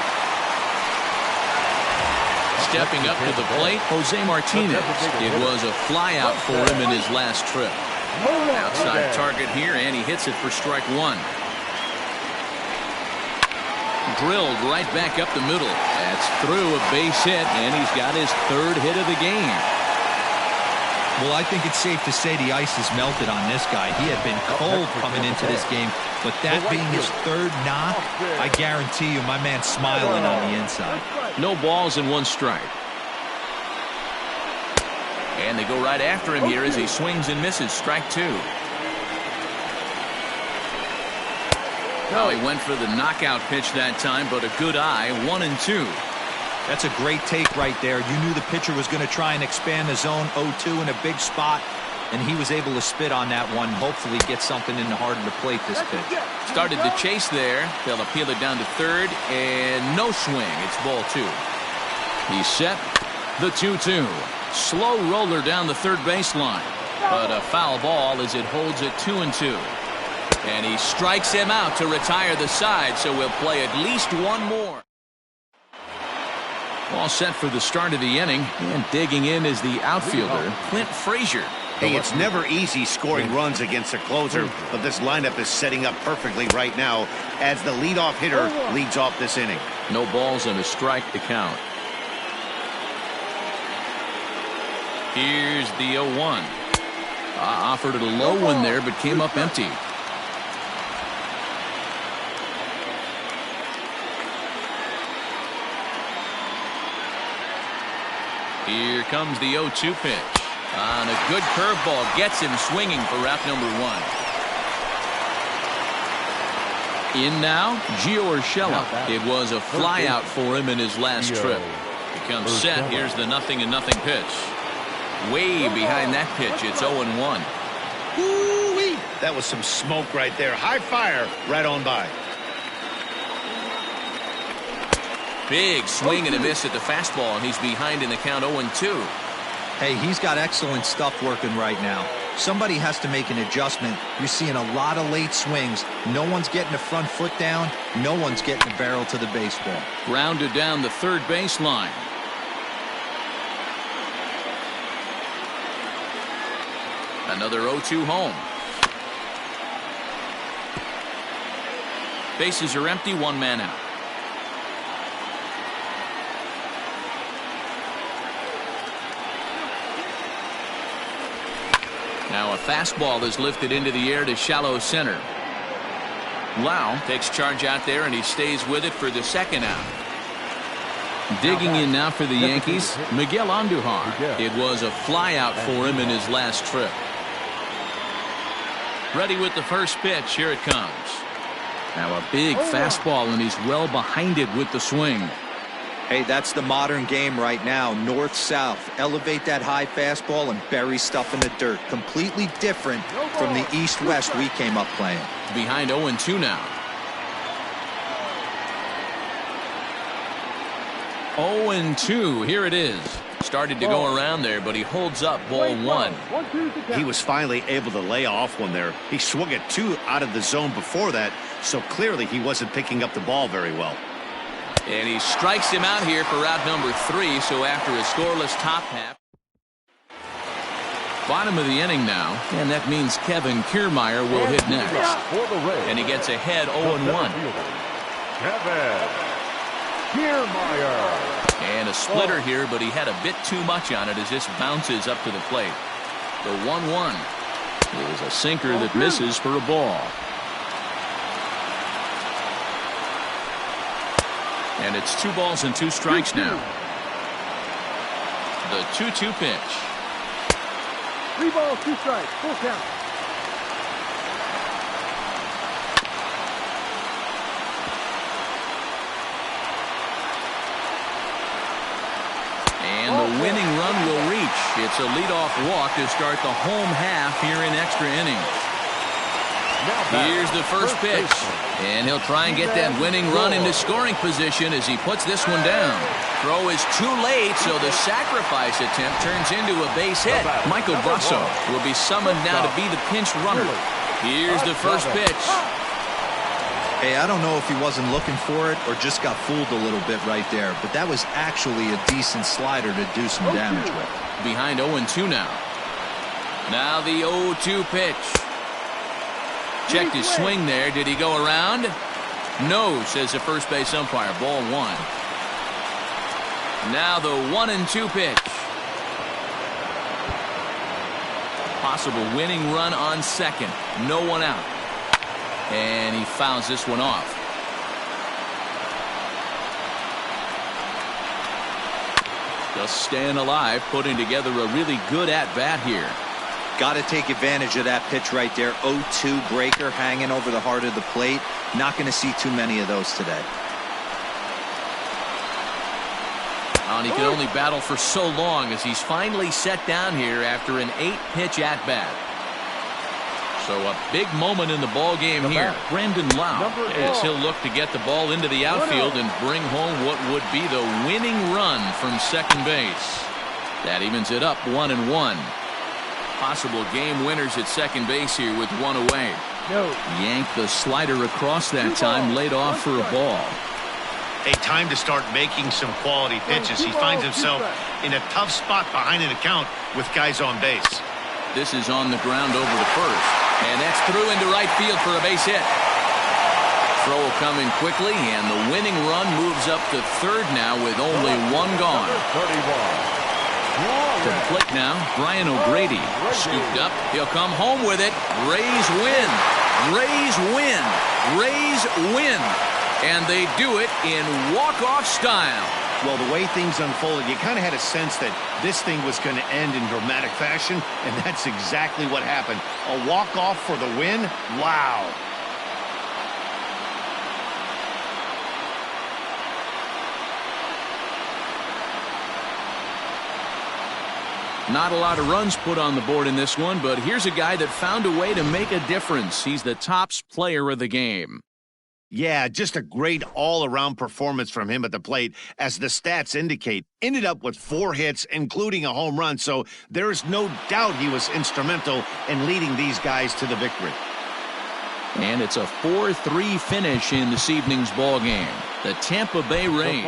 Stepping up to the plate, Jose Martinez. It was a flyout for him in his last trip. Outside target here, and he hits it for strike 1. Drilled right back up the middle. That's through a base hit, and he's got his 3rd hit of the game. Well, I think it's safe to say the ice has melted on this guy. He had been cold coming into this game, but that being his 3rd knock, I guarantee you my man's smiling on the inside. No balls and 1 strike. And they go right after him here as he swings and misses. Strike 2. Well, he went for the knockout pitch that time, but a good eye. 1-2. That's a great take right there. You knew the pitcher was going to try and expand the zone. 0-2 in a big spot, and he was able to spit on that one. Hopefully get something in the heart of the plate this pitch. Started the chase there. They'll appeal it down to 3rd, and no swing. It's ball 2. He's set. The 2-2. Slow roller down the 3rd baseline, but a foul ball as it holds it 2-2. And he strikes him out to retire the side, so we'll play at least 1 more. All set for the start of the inning, and digging in is the outfielder, Clint Frazier. Hey, it's never easy scoring runs against a closer, but this lineup is setting up perfectly right now as the leadoff hitter leads off this inning. No balls and a strike to count. Here's the 0-1. Offered it a low one there, but came up empty. Here comes the 0-2 pitch. On a good curveball, gets him swinging for route number 1. In now, Gio Urshela. It was a flyout for him in his last trip. He comes set. Here's the 0-0 pitch. Way behind that pitch, it's 0-1. Woo-wee! That was some smoke right there. High fire right on by. Big swing and a miss at the fastball, and he's behind in the count 0-2. Hey, he's got excellent stuff working right now. Somebody has to make an adjustment. You're seeing a lot of late swings. No one's getting the front foot down. No one's getting the barrel to the baseball. Grounded down the 3rd baseline. Another 0-2 home. Bases are empty, 1 man out. Now a fastball is lifted into the air to shallow center. Lau takes charge out there, and he stays with it for the 2nd out. Digging in now for the Yankees, Miguel Andujar. It was a flyout for him in his last trip. Ready with the first pitch. Here it comes. Now a big fastball, and he's well behind it with the swing. Hey, that's the modern game right now. North-south. Elevate that high fastball and bury stuff in the dirt. Completely different from the east-west we came up playing. Behind 0-2 now. 0-2. Here it is. Started to go around there, but he holds up ball 1. He was finally able to lay off one there. He swung at 2 out of the zone before that, so clearly he wasn't picking up the ball very well. And he strikes him out here for route number 3, so after a scoreless top half. Bottom of the inning now, and that means Kevin Kiermaier will hit next. And he gets ahead 0-1. Kevin Kiermaier. And a splitter here, but he had a bit too much on it as this bounces up to the plate. The 1-1 is a sinker that misses for a ball. And it's 2 balls and 2 strikes now. The 2-2 pitch. 3 balls, 2 strikes, full count. And the winning run will reach. It's a leadoff walk to start the home half here in extra innings. Here's the first pitch. And he'll try and get that winning run into scoring position as he puts this one down. Throw is too late, so the sacrifice attempt turns into a base hit. Michael Brasso will be summoned now to be the pinch runner. Here's the first pitch. Hey, I don't know if he wasn't looking for it or just got fooled a little bit right there, but that was actually a decent slider to do some damage with. Behind 0-2 now. Now the 0-2 pitch. Checked his swing there. Did he go around? No, says the first base umpire. Ball one. Now the 1-2 pitch. Possible winning run on second. No one out. And he fouls this one off. Just staying alive, putting together a really good at-bat here. Got to take advantage of that pitch right there. 0-2 breaker hanging over the heart of the plate. Not going to see too many of those today. And he can only battle for so long as he's finally set down here after an 8-pitch at-bat. So a big moment in the ball game here. Brandon Lau, as he'll look to get the ball into the outfield and bring home what would be the winning run from second base. That evens it up 1-1. Possible game winners at second base here with one away. Yanked the slider across that time, laid off for a ball. A time to start making some quality pitches. He finds himself in a tough spot behind an account with guys on base. This is on the ground over to first. And that's through into right field for a base hit. Throw coming quickly, and the winning run moves up to third now with only one gone. To the plate now, Brian O'Grady. Scooped up. He'll come home with it. Rays win. Rays win. Rays win. And they do it in walk-off style. Well, the way things unfolded, you kind of had a sense that this thing was going to end in dramatic fashion, and that's exactly what happened. A walk-off for the win? Wow. Not a lot of runs put on the board in this one, but here's a guy that found a way to make a difference. He's the tops player of the game. Yeah, just a great all-around performance from him at the plate, as the stats indicate. Ended up with 4 hits, including a home run, so there's no doubt he was instrumental in leading these guys to the victory. And it's a 4-3 finish in this evening's ball game. The Tampa Bay Rays.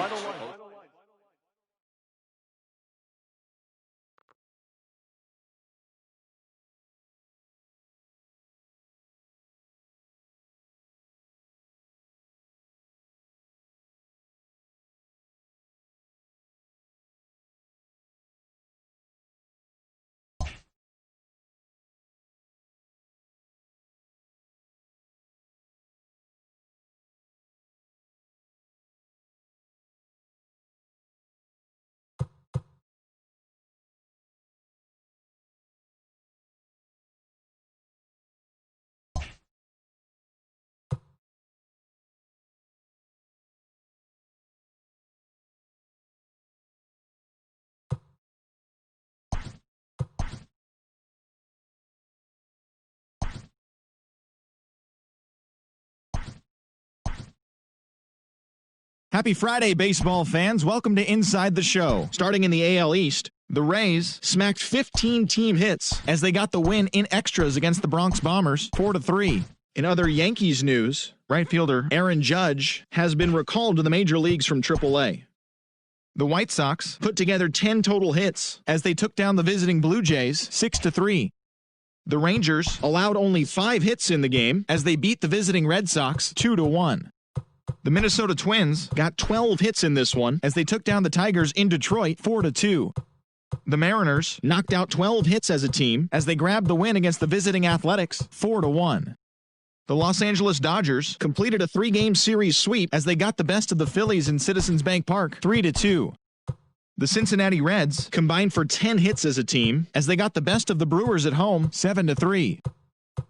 Happy Friday, baseball fans. Welcome to Inside the Show. Starting in the AL East, the Rays smacked 15 team hits as they got the win in extras against the Bronx Bombers, 4-3. In other Yankees news, right fielder Aaron Judge has been recalled to the major leagues from AAA. The White Sox put together 10 total hits as they took down the visiting Blue Jays 6-3. The Rangers allowed only 5 hits in the game as they beat the visiting Red Sox 2-1. The Minnesota Twins got 12 hits in this one as they took down the Tigers in Detroit 4-2. The Mariners knocked out 12 hits as a team as they grabbed the win against the visiting Athletics 4-1. The Los Angeles Dodgers completed a 3-game series sweep as they got the best of the Phillies in Citizens Bank Park 3-2. The Cincinnati Reds combined for 10 hits as a team as they got the best of the Brewers at home 7-3.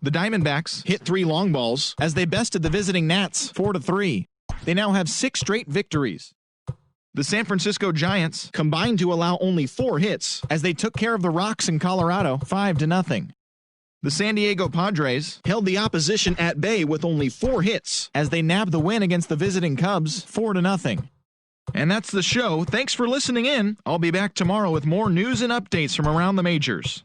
The Diamondbacks hit 3 long balls as they bested the visiting Nats 4-3. They now have 6 straight victories. The San Francisco Giants combined to allow only 4 hits as they took care of the Rocks in Colorado 5-0. The San Diego Padres held the opposition at bay with only 4 hits as they nabbed the win against the visiting Cubs 4-0. And that's the show. Thanks for listening in. I'll be back tomorrow with more news and updates from around the majors.